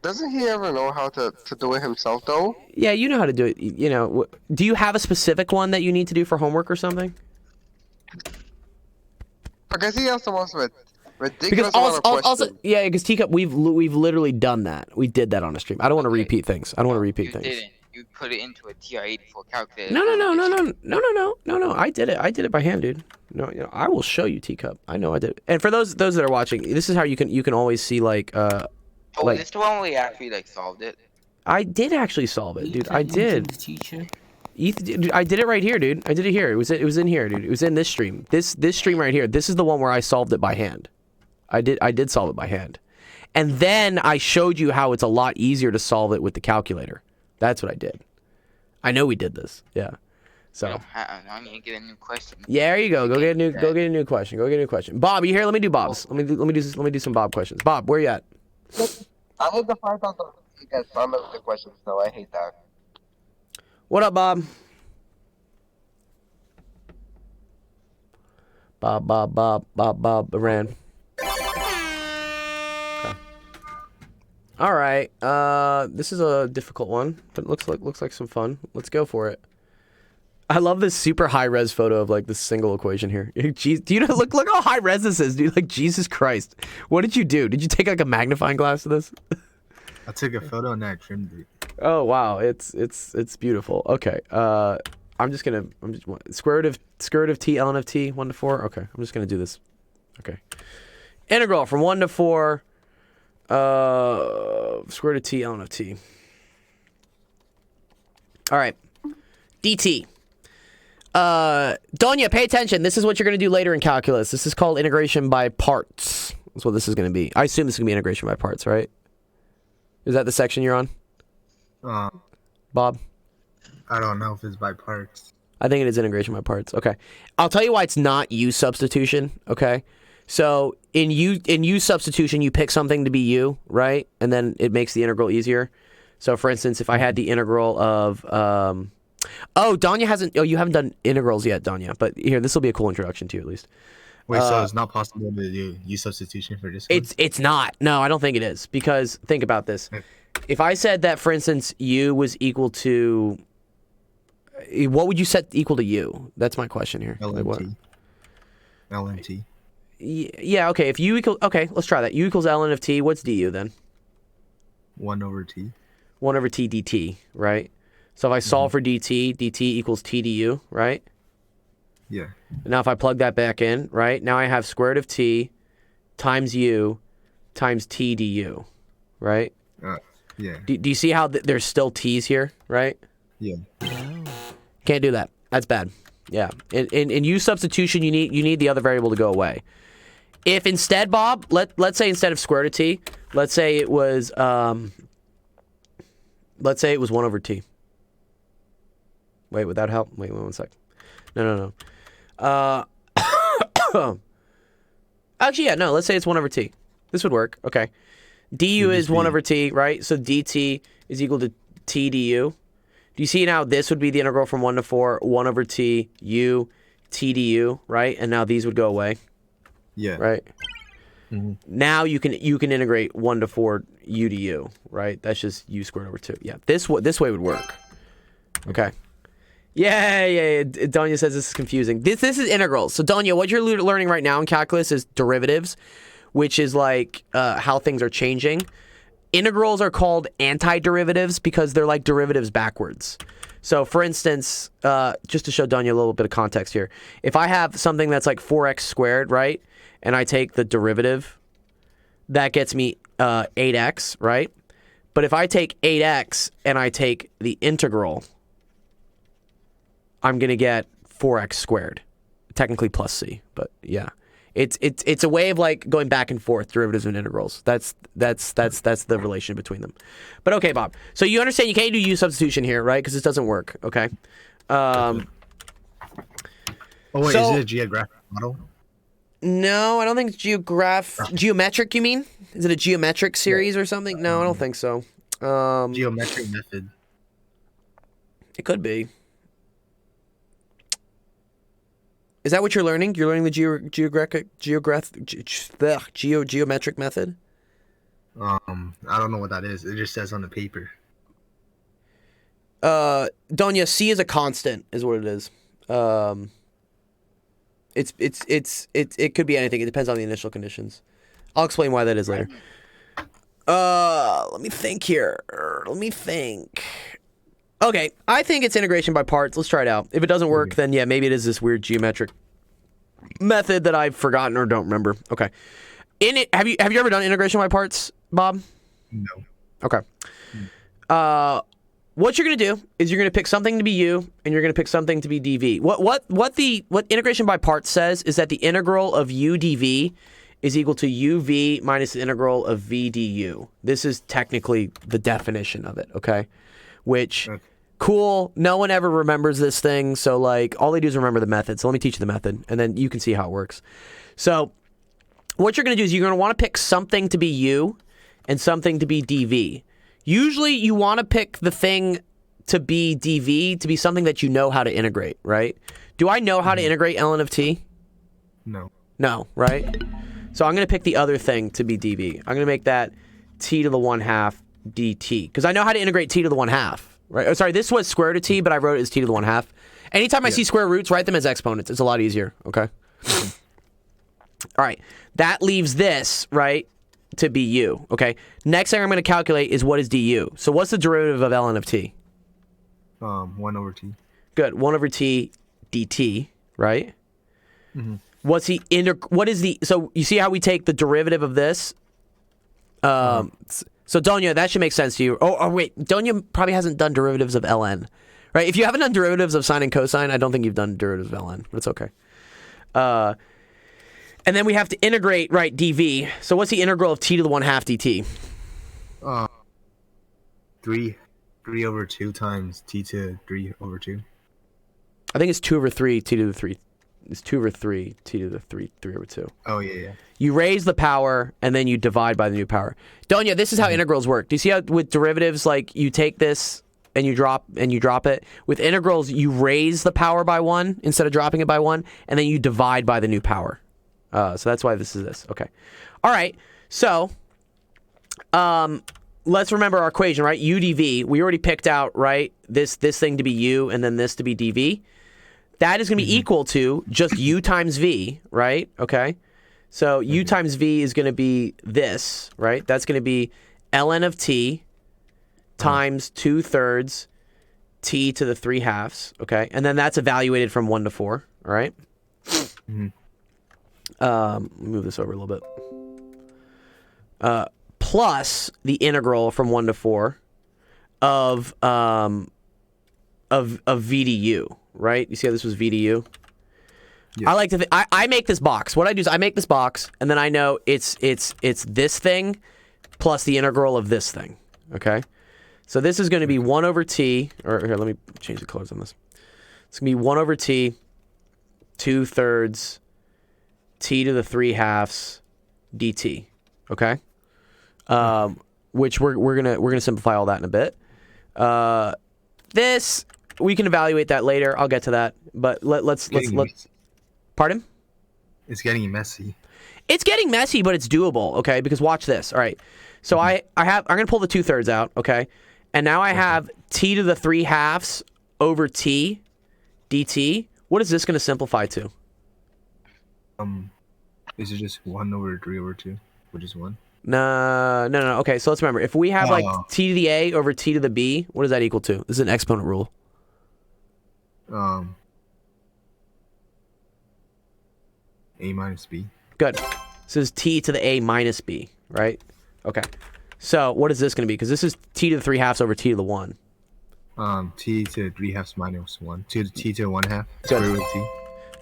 Doesn't he ever know how to do it himself though? Yeah, you know how to do it. You know, do you have a specific one that you need to do for homework or something? Because he has the most ridiculous also, yeah, because Teacup, we've literally done that. We did that on a stream. I don't want to repeat things. You didn't. You put it into a TI-84 calculator. No. I did it by hand, dude. No, you know, I will show you, Teacup. I know I did it. And for those that are watching, this is how you can always see like is this the one where you actually like solved it? I did actually solve it, dude. I did. Teacher. Dude, I did it right here, dude. I did it here. It was in here, dude. It was in this stream. This stream right here. This is the one where I solved it by hand. I did solve it by hand. And then I showed you how it's a lot easier to solve it with the calculator. That's what I did. I know we did this. Yeah. So. I need to get a new question. Yeah, there you go. Go get a new question. Go get a new question. Bob, you here? Let me do Bob's. Let me do some Bob questions. Bob, where you at? I need to find out you guys some of the questions though. I hate that. What up, Bob? Bob Iran. Okay. All right. This is a difficult one, but it looks like some fun. Let's go for it. I love this super high res photo of like this single equation here. Jeez, do you know? Look how high res this is, dude. Like Jesus Christ, what did you do? Did you take like a magnifying glass to this? I took a photo and I trimmed it. Oh wow, it's beautiful. Okay, square root of t ln of t 1 to 4. Okay, I'm just gonna do this. Okay, integral from 1 to 4. Square root of t ln of t. All right, dt. Donya, pay attention. This is what you're going to do later in calculus. This is called integration by parts. That's what this is going to be. I assume this is going to be integration by parts, right? Is that the section you're on? Bob? I don't know if it's by parts. I think it is integration by parts. Okay. I'll tell you why it's not u substitution, okay? So in u substitution, you pick something to be u, right? And then it makes the integral easier. So for instance, if I had the integral of Oh, Danya hasn't. Oh, you haven't done integrals yet, Danya. But here, this will be a cool introduction to you at least. Wait, so it's not possible to do U substitution for this one? It's not. No, I don't think it is because think about this. If I said that, for instance, U was equal to, what would you set equal to U? That's my question here. LNT. Like what? LNT. Yeah. Okay. If U equals, okay, let's try that. U equals ln of t. What's du then? 1/t. 1/t dt, right? So if I solve for dt equals t du, right? Yeah. Now if I plug that back in, right? Now I have square root of t times u times t du, right? Yeah. Do you see how there's still t's here, right? Yeah. Can't do that. That's bad. Yeah. In u substitution, you need the other variable to go away. If instead, Bob, let's say instead of square root of t, let's say it was 1/t. Wait, would that help? Wait 1 sec. No. Actually, yeah, no. Let's say it's 1/t. This would work. Okay. Du is 1/t, right? So dt is equal to t du. Do you see now this would be the integral from 1 to 4, 1/t u t du, right? And now these would go away. Yeah. Right? Now you can integrate 1 to 4 u to u, right? That's just u squared over 2. Yeah, this way would work. Okay. Yeah. Danya says this is confusing. This is integrals. So Danya, what you're learning right now in calculus is derivatives, which is like how things are changing. Integrals are called antiderivatives because they're like derivatives backwards. So for instance, just to show Danya a little bit of context here, if I have something that's like 4x squared, right? And I take the derivative, that gets me 8x, right? But if I take 8x and I take the integral, I'm going to get 4x squared, technically plus c, but yeah. It's a way of like going back and forth, derivatives and integrals. That's the relation between them. But okay, Bob. So you understand you can't do u substitution here, right? Because this doesn't work. Okay. Oh wait, so, is it a geographic model? No, I don't think it's geometric. You mean? Is it a geometric series or something? No, I don't think so. Geometric method. It could be. Is that what you're learning? You're learning the geometric method? I don't know what that is. It just says on the paper. Donya, C is a constant, is what it is. It could be anything. It depends on the initial conditions. I'll explain why that is later. Let me think here. Okay, I think it's integration by parts. Let's try it out. If it doesn't work, then yeah, maybe it is this weird geometric method that I've forgotten or don't remember. Okay. Have you ever done integration by parts, Bob? No. Okay. What you're gonna do is you're gonna pick something to be u, and you're gonna pick something to be dv. What integration by parts says is that the integral of u dv is equal to uv minus the integral of v du. This is technically the definition of it. Okay. Which, cool, no one ever remembers this thing, so like, all they do is remember the method. So let me teach you the method, and then you can see how it works. So, what you're going to do is you're going to want to pick something to be u, and something to be dv. Usually, you want to pick the thing to be dv to be something that you know how to integrate, right? Do I know how to integrate ln of t? No. No, right? So I'm going to pick the other thing to be dv. I'm going to make that t to the 1/2 dt, because I know how to integrate t to the 1/2, right? Oh, sorry, this was square root of t, but I wrote it as t to the 1/2. Anytime I see square roots, write them as exponents. It's a lot easier, okay? All right, that leaves this, right, to be u, okay? Next thing I'm going to calculate is what is du. So what's the derivative of ln of t? 1/t. Good, 1/t dt, right? What is the, so you see how we take the derivative of this? So, Donya, that should make sense to you. Oh, wait. Donya probably hasn't done derivatives of ln. Right? If you haven't done derivatives of sine and cosine, I don't think you've done derivatives of ln. But it's okay. And then we have to integrate, right, dv. So what's the integral of t to the 1/2 dt? 3/2 times t to 3/2. I think it's 2/3 t to the 3. It's 2/3 t to the 3/2. Oh, yeah. You raise the power, and then you divide by the new power. Donya, this is how integrals work. Do you see how with derivatives, like, you take this, and you drop it. With integrals, you raise the power by 1 instead of dropping it by 1, and then you divide by the new power. So that's why this is this. Okay. All right. So, let's remember our equation, right? U dv. We already picked out, right, this thing to be u and then this to be dv. That is going to be equal to just u times v, right? Okay. So u times v is going to be this, right? That's going to be ln of t times 2/3 t to the 3/2, okay? And then that's evaluated from 1 to 4, all right? Move this over a little bit. Plus the integral from 1 to 4 of v to u, right? You see how this was v to u? Yeah. I like to I make this box. What I do is I make this box, and then I know it's this thing plus the integral of this thing, okay? So this is going to be 1 over t, or here, let me change the colors on this. It's going to be 1 over t, 2/3 t to the 3/2 dt, okay? Which we're gonna simplify all that in a bit. This we can evaluate that later. I'll get to that, but let's pardon? It's getting messy. It's getting messy, but it's doable, okay? Because watch this. All right. So I'm gonna pull the 2/3 out, okay? And now I have t to the 3/2 over t dt. What is this gonna simplify to? Is it just 1 over 3 over 2, which is 1? No. Okay, so let's remember. If we have like t to the a over t to the b, what does that equal to? This is an exponent rule. A minus b. Good. This is t to the a minus b, right? Okay. So what is this going to be? Because this is t to the 3/2 over t to the 1. T to 3/2 minus 1. T to 1/2. Square root of t.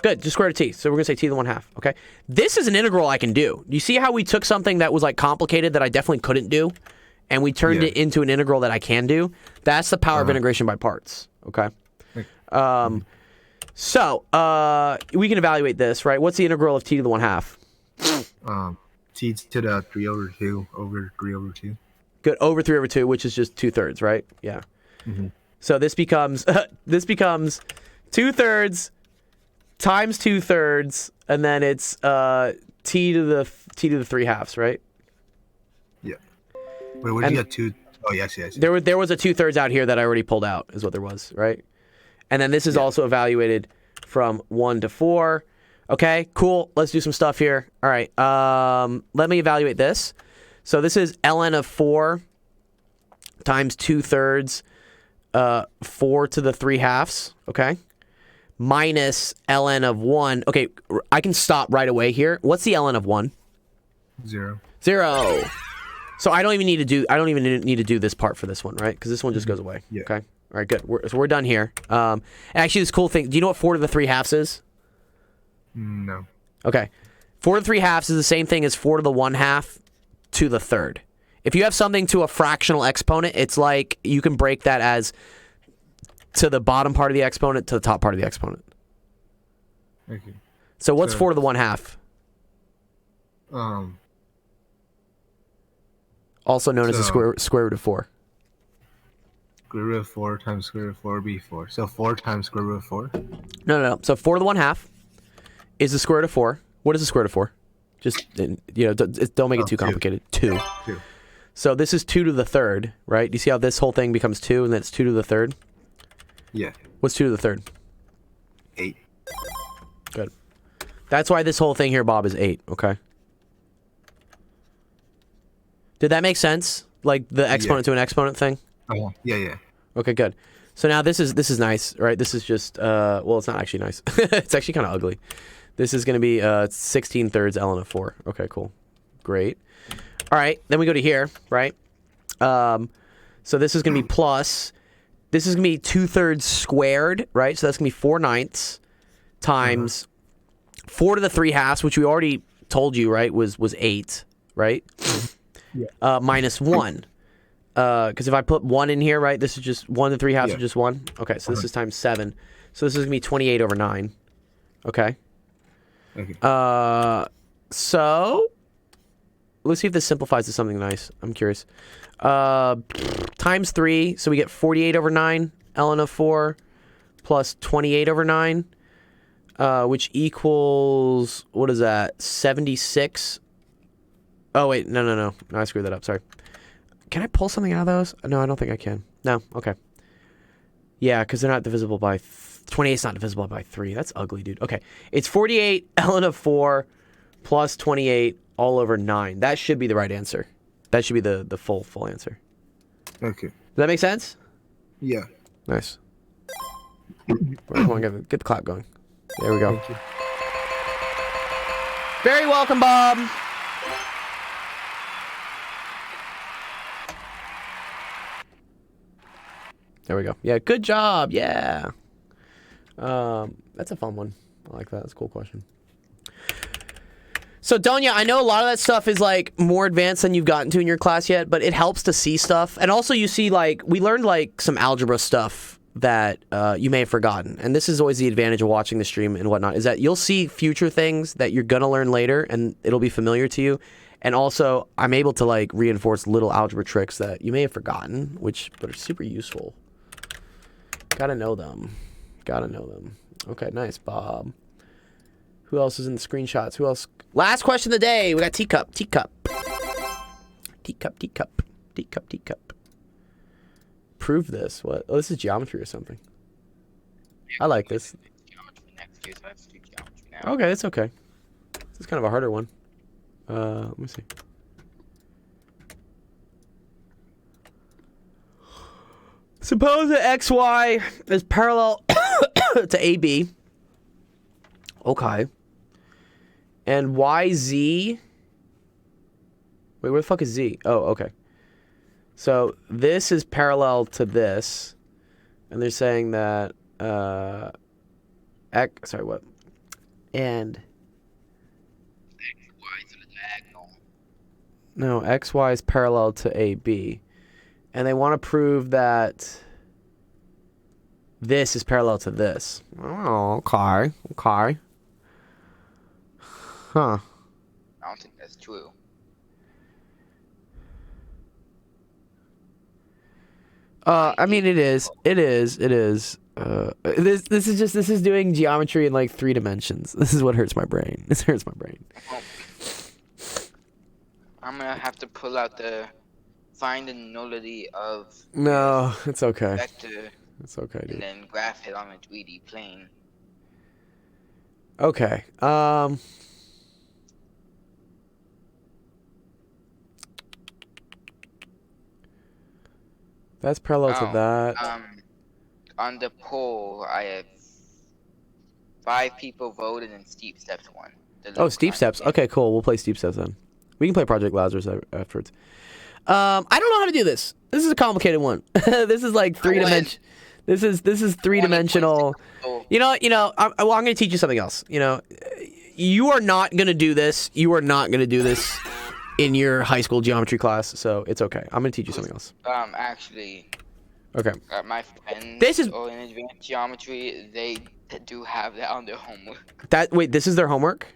Good, just square root of t. So we're going to say t to the 1/2, okay? This is an integral I can do. You see how we took something that was like complicated that I definitely couldn't do, and we turned it into an integral that I can do? That's the power of integration by parts, okay? So, we can evaluate this, right? What's the integral of t to the 1/2? T to the 3 over 2 over 3 over 2. Good, over 3 over 2, which is just 2/3, right? Yeah. So this becomes 2/3 times 2/3, and then it's t to the 3/2, right? Yeah. Wait, where did you get 2? Oh, yes. There was a 2/3 out here that I already pulled out, is what there was, right? And then this is also evaluated from 1 to 4. Okay, cool. Let's do some stuff here. All right. Let me evaluate this. So this is ln of 4 times 2/3, 4 to the 3/2. Okay. Minus ln of 1. Okay, I can stop right away here. What's the ln of 1? 0. 0. So I don't even need to do this part for this one, right? Because this one just goes away. Yeah. Okay. All right, good. So we're done here. Actually, this cool thing. Do you know what 4 to the 3/2 is? No. Okay. 4 to the 3/2 is the same thing as 4 to the 1/2 to the 3rd. If you have something to a fractional exponent, it's like you can break that as to the bottom part of the exponent to the top part of the exponent. Okay. So what's 4 to the 1/2? Also known as the square root of 4. Square root of 4 times square root of 4 would be 4. So 4 times square root of 4? No. So 4 to the 1/2 is the square root of 4. What is the square root of 4? Just, don't make it too complicated. 2. So this is 2 to the 3rd, right? Do you see how this whole thing becomes 2 and then it's 2 to the 3rd? Yeah. What's 2 to the 3rd? 8. Good. That's why this whole thing here, Bob, is 8, okay? Did that make sense? Like the exponent to an exponent thing? Yeah. Okay, good. So now this is nice, right? This is just, well, it's not actually nice. It's actually kind of ugly. This is going to be 16/3 ln of 4. Okay, cool. Great. All right, then we go to here, right? So this is going to be plus, this is going to be 2/3 squared, right? So that's going to be 4/9 times 4 to the 3/2, which we already told you, right, was 8, right? Yeah. Minus 1. Because if I put 1 in here, right, this is just 1 to 3/2 is just 1. Okay, so this is times 7. So this is going to be 28 over 9. Okay. Okay. So let's see if this simplifies to something nice. I'm curious. Times 3, so we get 48 over 9 ln of 4 plus 28 over 9, which equals, what is that, 76? Oh, wait, no, I screwed that up, sorry. Can I pull something out of those? No, I don't think I can. No, okay. Yeah, because they're not divisible by... 28 is not divisible by 3. That's ugly, dude. Okay, it's 48 ln of 4 plus 28 all over 9. That should be the right answer. That should be the full answer. Okay. Does that make sense? Yeah. Nice. Come on, get the clap going. There we go. Thank you. Very welcome, Bob. There we go. Yeah, good job. Yeah. That's a fun one. I like that. That's a cool question. So, Donya, I know a lot of that stuff is, like, more advanced than you've gotten to in your class yet, but it helps to see stuff. And also, you see, like, we learned, like, some algebra stuff that you may have forgotten. And this is always the advantage of watching the stream and whatnot, is that you'll see future things that you're going to learn later, and it'll be familiar to you. And also, I'm able to, like, reinforce little algebra tricks that you may have forgotten, but are super useful. Gotta know them. Gotta know them. Okay, nice, Bob. Who else is in the screenshots? Who else? Last question of the day. We got Teacup. Prove this. What? Oh, this is geometry or something. I like this. Okay, it's okay. This is kind of a harder one. Let me see. Suppose that XY is parallel to AB. Okay. And YZ... Wait, where the fuck is Z? Oh, okay. So, this is parallel to this. And they're saying that... Sorry, what? And... XY to the diagonal. No, XY is parallel to AB. And they want to prove that... this is parallel to this. Oh, okay. Okay. Huh. I don't think that's true. I mean, it is. It is. This is doing geometry in like 3 dimensions. This is what hurts my brain. This hurts my brain. I'm gonna have to pull out find the nullity of... No, it's okay. Vector. It's okay, dude. And then graph it on a 3D plane. Okay. That's parallel to that. On the poll, I have 5 people voted and Steep Steps won. Oh, Steep Steps. Okay, cool. We'll play Steep Steps then. We can play Project Lazarus afterwards. I don't know how to do this. This is a complicated one. This is like 3 dimension. This is 3-dimensional. You know. I'm going to teach you something else. You know, you are not going to do this. You are not going to do this in your high school geometry class. So it's okay. I'm going to teach you something else. Actually. Okay. My friends. This is in advanced geometry. They do have that on their homework. Wait, this is their homework?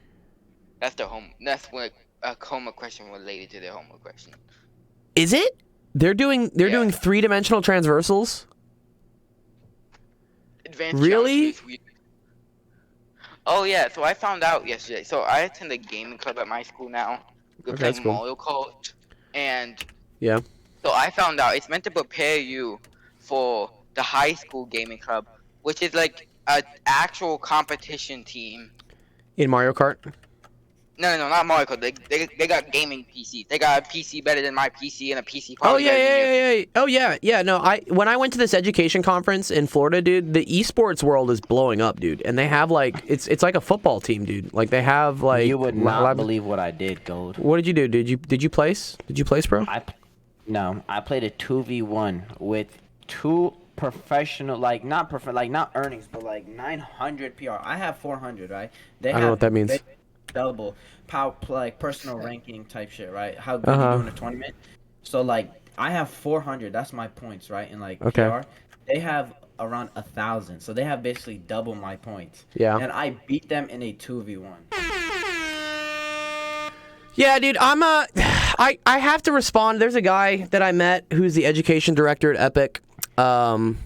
That's their home. That's what a homework question related to their homework question. Is it? They're doing 3-dimensional transversals? Advanced really? Oh yeah, so I found out yesterday. So I attend a gaming club at my school now. We're playing Mario Kart, and yeah. So I found out it's meant to prepare you for the high school gaming club, which is like an actual competition team. In Mario Kart? No, not Mario Kart. They got gaming PCs. They got a PC better than my PC and a PC. Oh yeah. Oh yeah. No, when I went to this education conference in Florida, dude, the esports world is blowing up, dude. And they have like it's like a football team, dude. Like they have like. You would not believe what I did, Gold. What did you do? Did you place? Did you place, bro? No, I played a 2v1 with 2 professional, not earnings, but like 900 PR. I have 400, right? I don't know what that means. Double like personal ranking type shit, right? How good you do in a tournament. So like I have 400. That's my points, right? And like PR, they have around 1,000. So they have basically double my points. Yeah. And I beat them in a 2v1. Yeah, dude. I have to respond. There's a guy that I met who's the education director at Epic, and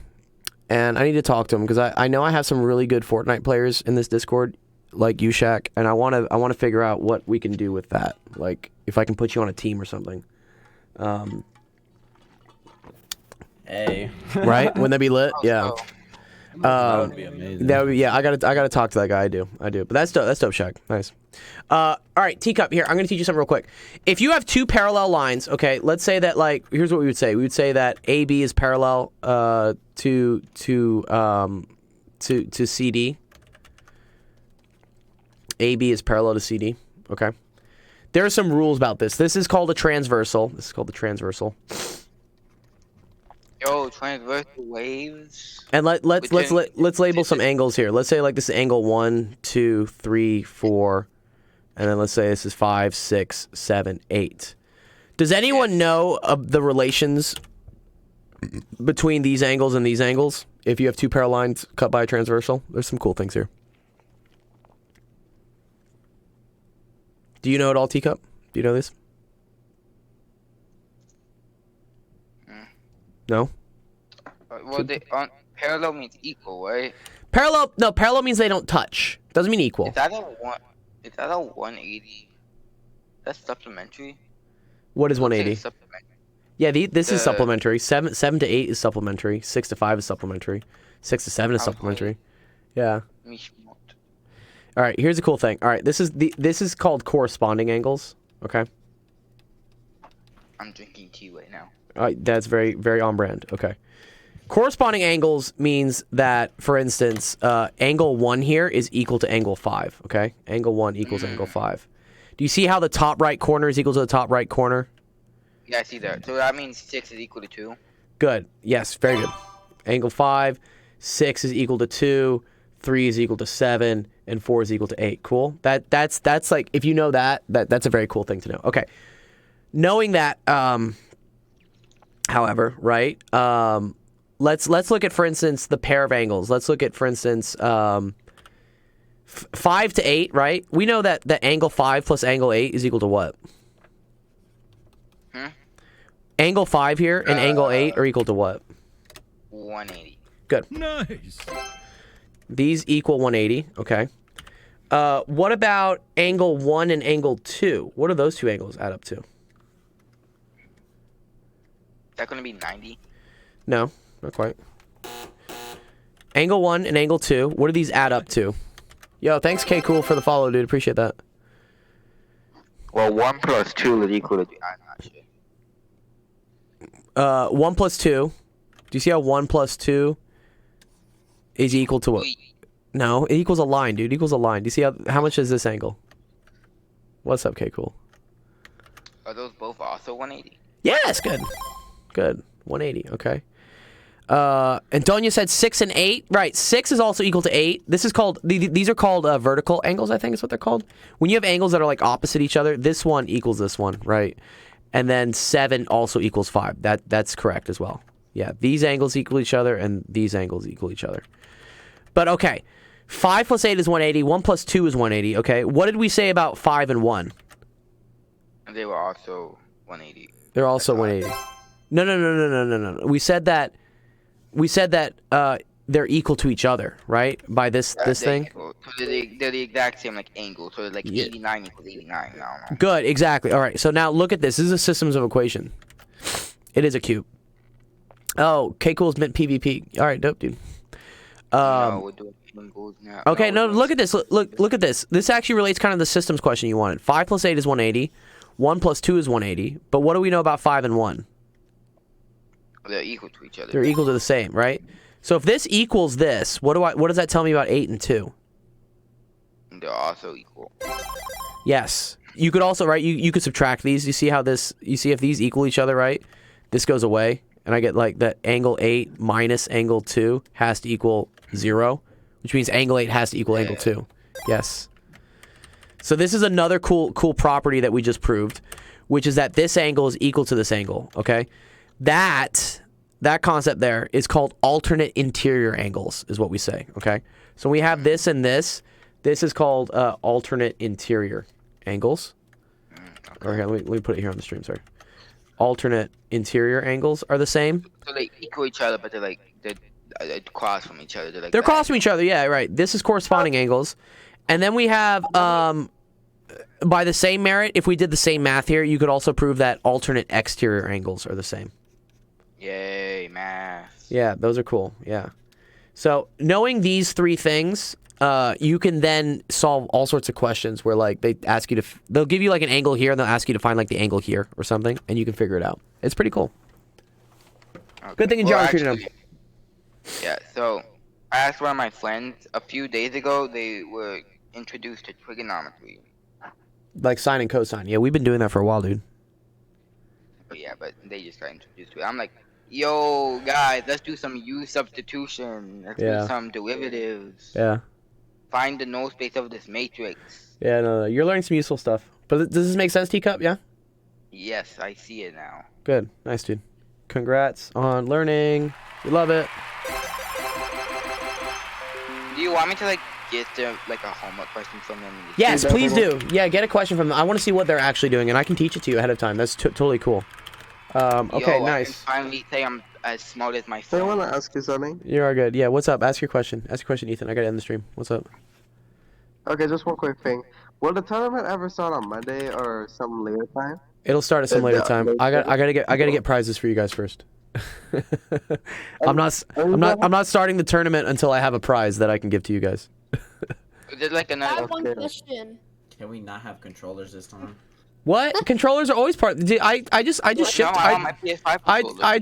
I need to talk to him because I know I have some really good Fortnite players in this Discord, like Ushak, and I want to figure out what we can do with that. Like if I can put you on a team or something. Hey. Right? Wouldn't that be lit? Yeah. That would be amazing. That would be, yeah. I gotta talk to that guy. I do. But that's dope. That's dope, Shaq. Nice. All right, Teacup. Here, I'm gonna teach you something real quick. If you have two parallel lines, okay, let's say that like here's what we would say. We would say that AB is parallel to CD. AB is parallel to CD. Okay. There are some rules about this. This is called a transversal. This is called the transversal. Yo, transversal waves. And let's label some angles here. Let's say like this is angle 1, 2, 3, 4, and then let's say this is 5, 6, 7, 8. Does anyone know the relations between these angles and these angles? If you have two parallel lines cut by a transversal, there's some cool things here. Do you know it all, Teacup? Do you know this? No? Well, parallel means equal, right? Parallel means they don't touch. Doesn't mean equal. Is that a 180? That's supplementary. What is 180? Yeah, this is supplementary. 7 to 8 is supplementary. 6 to 5 is supplementary. 6 to 7 is supplementary. Yeah. All right, here's a cool thing. All right, this is called corresponding angles, okay? I'm drinking tea right now. That's very, very on brand. Okay. Corresponding angles means that, for instance, angle 1 here is equal to angle 5, okay? Angle 1 equals angle 5. Do you see how the top right corner is equal to the top right corner? Yeah, I see that. So that means 6 is equal to 2? Good. Yes, very good. Angle 5, 6 is equal to 2, 3 is equal to 7, and 4 is equal to 8. Cool? That's like, if you know that's a very cool thing to know. Okay. Knowing that, however, right? Let's look at, for instance, the pair of angles. Let's look at, for instance, 5 to 8, right? We know that the angle 5 plus angle 8 is equal to what? Angle 5 here and angle 8 are equal to what? 180. Good. Nice. These equal 180, okay. What about angle 1 and angle 2? What do those two angles add up to? Is that going to be 90? No, not quite. Angle 1 and angle 2, what do these add up to? Yo, thanks K Cool for the follow, dude. Appreciate that. Well, 1 plus 2 is equal to 3. I'm not sure. 1 plus 2. Do you see how 1 plus 2 is equal to what? No, it equals a line, dude. It equals a line. Do you see how much is this angle? What's up, K Cool? Are those both also 180? Yes, good. Good. 180, okay. Antonio said 6 and 8. Right, 6 is also equal to 8. This is called, these are called vertical angles, I think is what they're called. When you have angles that are like opposite each other, this one equals this one, right? And then 7 also equals 5. That's correct as well. Yeah, these angles equal each other and these angles equal each other. But okay, 5 plus 8 is 180. 1 plus 2 is 180, okay? What did we say about 5 and 1? They were also 180. They're also 180. No. We said that they're equal to each other, right? By this thing. So they're the exact same like angle. So like 89 equals 89. No. Good, exactly. All right. So now look at this. This is a systems of equation. It is a cube. Oh, K Cool's meant PvP. All right, dope, dude. No, we're doing angles now. Okay, no, look at this. Look at this. This actually relates kind of to the systems question you wanted. 5 plus 8 is 180. 1 plus 2 is 180. But what do we know about 5 and 1? They're equal to each other. They're equal to the same, right? So if this equals this, what does that tell me about 8 and 2? They're also equal. Yes. You could also, right, you could subtract these. You see if these equal each other, right? This goes away, and I get like that angle 8 minus angle 2 has to equal 0, which means angle 8 has to equal angle 2. Yes. So this is another cool property that we just proved, which is that this angle is equal to this angle, okay? That concept there is called alternate interior angles, is what we say, okay? So we have this and this. This is called alternate interior angles. Or here, let me put it here on the stream. Sorry. Alternate interior angles are the same. So they equal each other, but they're across from each other. They're across from each other. Yeah, right. This is corresponding angles, and then we have by the same merit. If we did the same math here, you could also prove that alternate exterior angles are the same. Yay, math. Yeah, those are cool. Yeah. So knowing these three things, you can then solve all sorts of questions where like they ask you to, they'll give you like an angle here and they'll ask you to find like the angle here or something, and you can figure it out. It's pretty cool. Okay. Good thing in geometry to know. Yeah, so I asked one of my friends a few days ago. They were introduced to trigonometry. Like sine and cosine. Yeah, we've been doing that for a while, dude. But yeah, but they just got introduced to it. I'm like, yo, guys, let's do some U substitution. Let's do some derivatives. Yeah. Find the null space of this matrix. Yeah, no, you're learning some useful stuff. But does this make sense, Teacup? Yeah? Yes, I see it now. Good. Nice, dude. Congrats on learning. We love it. Do you want me to, like, get like a homework question from them? Yes, please do. Yeah, get a question from them. I want to see what they're actually doing, and I can teach it to you ahead of time. That's totally cool. Okay, Yo, nice. I can finally say I'm as smart as my I friend. want to ask you something. You are good. Yeah, what's up? Ask your question. Ask your question, Ethan. I got to end the stream. What's up? Okay, just one quick thing. Will the tournament ever start on Monday or some later time? It'll start at some later time. I gotta get prizes for you guys first. I'm not starting the tournament until I have a prize that I can give to you guys. There's like I another. have one question. Can we not have controllers this time? What? Controllers are always part. I just shipped. No, I want my PS5 controller. I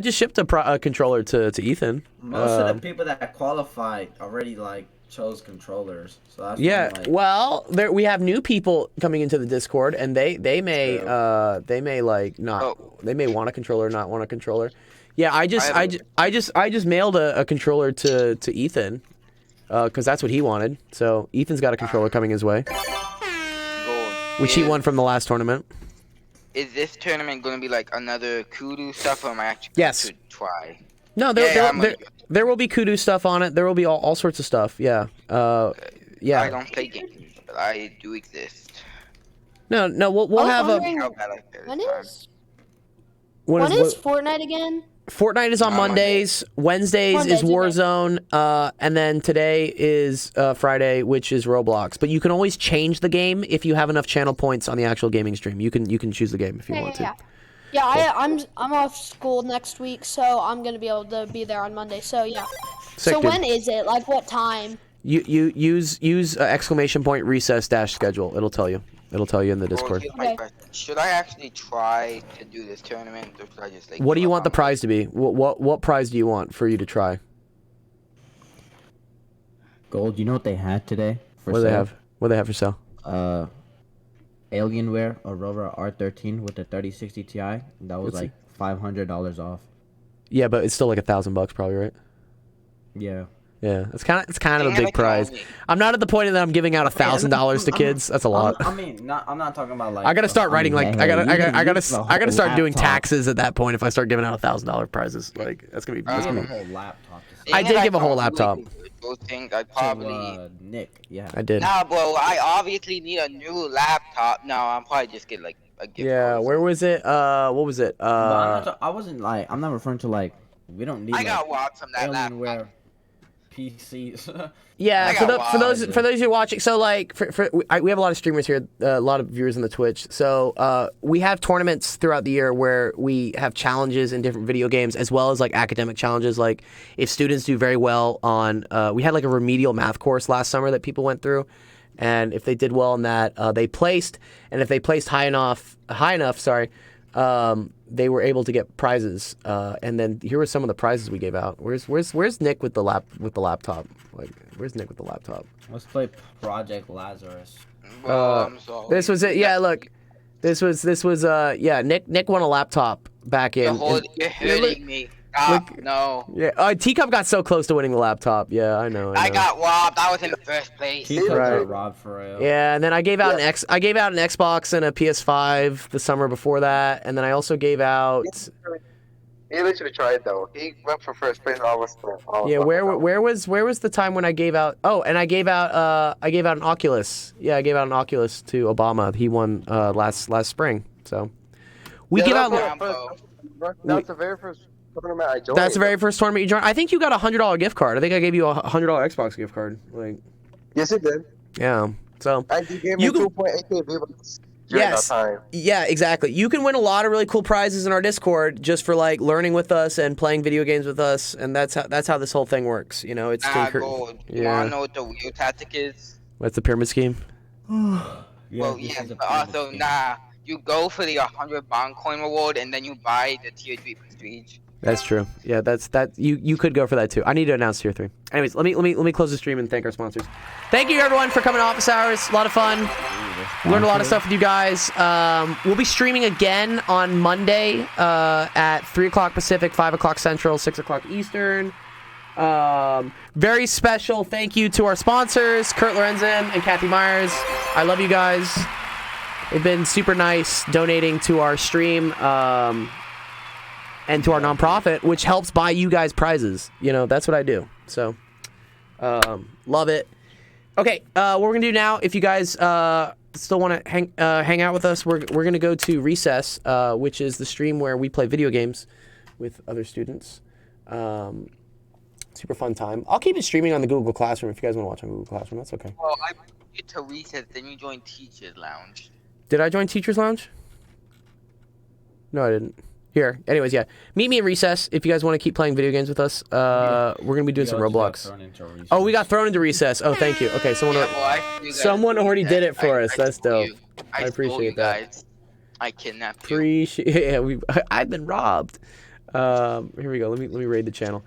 just shipped a controller to Ethan. Most of the people that qualified already like chose controllers, so that's Yeah, like, well, we have new people coming into the Discord, and they may like not they may want a controller, not want a controller. Yeah, I just mailed a controller to Ethan, because that's what he wanted. So Ethan's got a controller coming his way, which he won from the last tournament. Is this tournament going to be like another kudu stuff, or am I actually going to try? No, there will be kudu stuff on it. There will be all sorts of stuff. Yeah. Yeah. I don't play games, but I do exist. No, we'll have a. When is Fortnite again? Fortnite is on Mondays. Wednesdays is Warzone, and then today is Friday, which is Roblox. But you can always change the game if you have enough channel points on the actual gaming stream. You can choose the game if you want to. Yeah, I'm off school next week, so I'm gonna be able to be there on Monday. So yeah. Sick, so dude. when is it? Like what time? You use exclamation point recess dash schedule. It'll tell you. It'll tell you in the Discord. Should I actually try to do this tournament, or should I just like? What do you want the prize to be? What prize do you want for you to try? Gold. You know what they had today? What do they have? What do they have for sale? Alienware Aurora R13 with the 3060 Ti. That was like $500 off. Yeah, but it's still like $1,000 probably, right? Yeah. Yeah, it's kind of a big prize. I'm not at the point that I'm giving out $1,000 to kids. That's a lot. I mean, I'm not talking about like. I gotta start writing like I gotta start doing taxes at that point if I start giving out $1,000 prizes. Like that's gonna be. I gave a whole laptop. I did give a whole laptop. Those things I probably. Nick, yeah. I did. Nah, bro, I obviously need a new laptop. No, I'm probably just get like a gift. Yeah, where was it? What was it? I wasn't like. I'm not referring to like. We don't need. I got robbed from that Alienware PCs. Yeah, for those who are watching, so like we have a lot of streamers here, a lot of viewers on the Twitch. So we have tournaments throughout the year where we have challenges in different video games, as well as like academic challenges. Like if students do very well on, we had like a remedial math course last summer that people went through, and if they did well on that, they placed, and if they placed high enough, they were able to get prizes. And then here were some of the prizes we gave out. Where's Nick with the laptop? Like, where's Nick with the laptop? Let's play Project Lazarus. I'm sorry. This was it. Yeah, look, this was yeah. Nick won a laptop back in. You're hurting me. No. Yeah. Teacup got so close to winning the laptop. Yeah, I know. I got robbed. I was in first place. Teacup got robbed for real. Yeah, and then I gave out an Xbox and a PS5 the summer before that, and then I also gave out. He literally tried though. He went for first place. I was Yeah, where was the time when I gave out? Oh, and I gave out an Oculus. Yeah, I gave out an Oculus to Obama. He won last spring. So we give out. That's the very first tournament I joined. That's the very first tournament you joined. I think you got a $100 gift card. I think I gave you a $100 Xbox gift card. Like. Yes, it did. Yeah. So. And you gave me 2.8K V-Bucks. Yes. Yeah, exactly. You can win a lot of really cool prizes in our Discord just for like learning with us and playing video games with us, and that's how this whole thing works. You know, it's Gold. You wanna know what the real tactic is? What's the pyramid scheme? Well, yeah, but also you go for the 100 bond coin reward and then you buy the tier 3 prestige. That's true. Yeah, you could go for that too. I need to announce tier 3. Anyways, let me close the stream and thank our sponsors. Thank you everyone for coming to Office Hours. A lot of fun. Learned a lot of stuff with you guys. We'll be streaming again on Monday at 3 o'clock Pacific, 5 o'clock Central, 6 o'clock Eastern. Very special thank you to our sponsors, Kurt Lorenzen and Kathy Myers. I love you guys. They've been super nice donating to our stream and to our nonprofit, which helps buy you guys prizes. You know, that's what I do. So, love it. Okay, what we're gonna do now, if you guys still want to hang out with us, we're gonna go to Recess, which is the stream where we play video games with other students. Super fun time. I'll keep it streaming on the Google Classroom if you guys want to watch on Google Classroom. That's okay. Well, I put you to Recess, then you joined Teachers Lounge. Did I join Teachers Lounge? No, I didn't. Here. Anyways, yeah. Meet me in Recess if you guys want to keep playing video games with us. We're going to be doing some Roblox. Oh, we got thrown into Recess. Oh, thank you. Okay, someone already did it for us. That's dope. I appreciate that. I kidnapped you. Yeah, I've been robbed. Here we go. Let me raid the channel.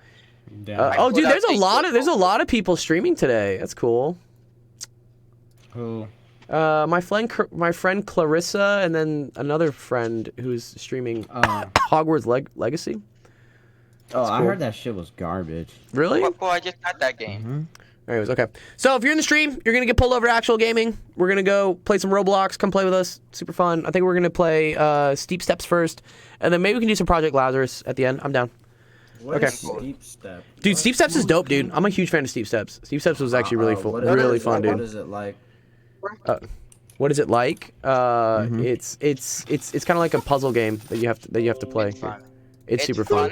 Oh, dude, there's a lot of people streaming today. That's cool. Who? My friend Clarissa, and then another friend who's streaming Hogwarts Legacy. That's I heard that shit was garbage. Really? Well, I just got that game. Anyways, okay. So if you're in the stream, you're gonna get pulled over to actual gaming. We're gonna go play some Roblox. Come play with us. Super fun. I think we're gonna play Steep Steps first, and then maybe we can do some Project Lazarus at the end. I'm down. What is Steep Step? Dude, Steep Steps is dope, dude. I'm a huge fan of Steep Steps. Steep Steps was actually really fun, dude. What is it like? What is it like? It's kind of like a puzzle game that you have to play. It's super fun.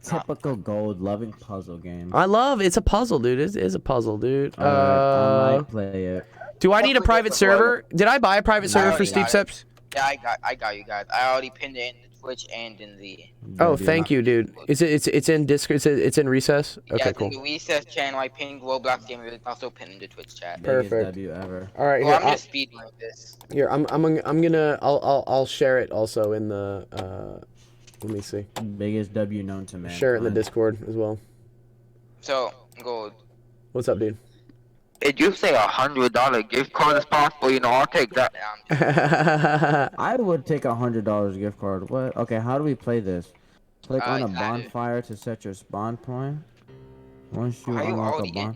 Typical gold-loving puzzle game. It's a puzzle, dude. It is a puzzle, dude. I might play it. Do I need a private server? Did I buy a private server for Steep Steps? Yeah, I got you guys. I already pinned it in the Twitch and in the. Oh, thank you, dude. It's in Discord. It's in Recess. Okay, cool. In the Recess channel, I pinned Roblox Gamer. It's also pinned in the Twitch chat. Perfect. W ever. All right, here, I'm gonna speed like this. Here, I'll share it also in the. Let me see. Biggest W known to man. Share it in the Discord as well. So, Gold. What's up, dude? If you say $100 gift card is possible, you know, I'll take that. I would take $100 gift card. What? Okay, how do we play this? Click on a bonfire to set your spawn point. Once you unlock a bonfire.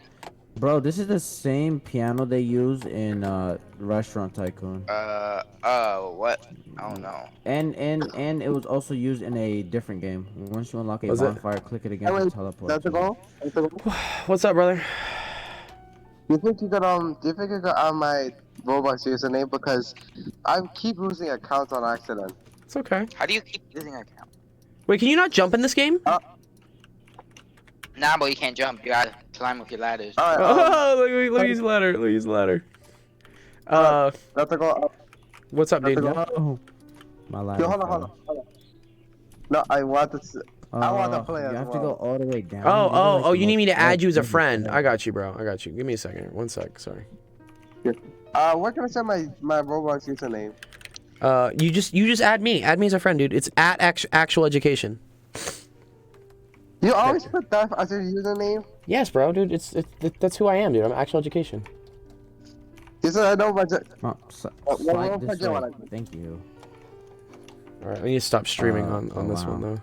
Bro, this is the same piano they use in Restaurant Tycoon. What? I don't know. And it was also used in a different game. Once you unlock a bonfire, click it again to teleport. That's the goal? What's up, brother? Do you think you could on my Roblox username, because I keep losing accounts on accident. It's okay. How do you keep losing accounts? Wait, can you not jump in this game? Nah, but you can't jump. You gotta climb with your ladders. Let me use the ladder. Let me use the ladder. That's the goal. What's up, dude? Oh, my ladder. Hold on. No, I want to. I want to play as well. You have to go all the way down. Oh, you need me to add you as a friend. I got you, bro. I got you. Give me a second. 1 sec. Sorry. Where can I send my Roblox username? You just add me. Add me as a friend, dude. It's at actual education. You always put that as your username? Yes, bro, dude. That's who I am, dude. I'm actual education. Yes, I know, but thank you. All right, I need to stop streaming on this one though.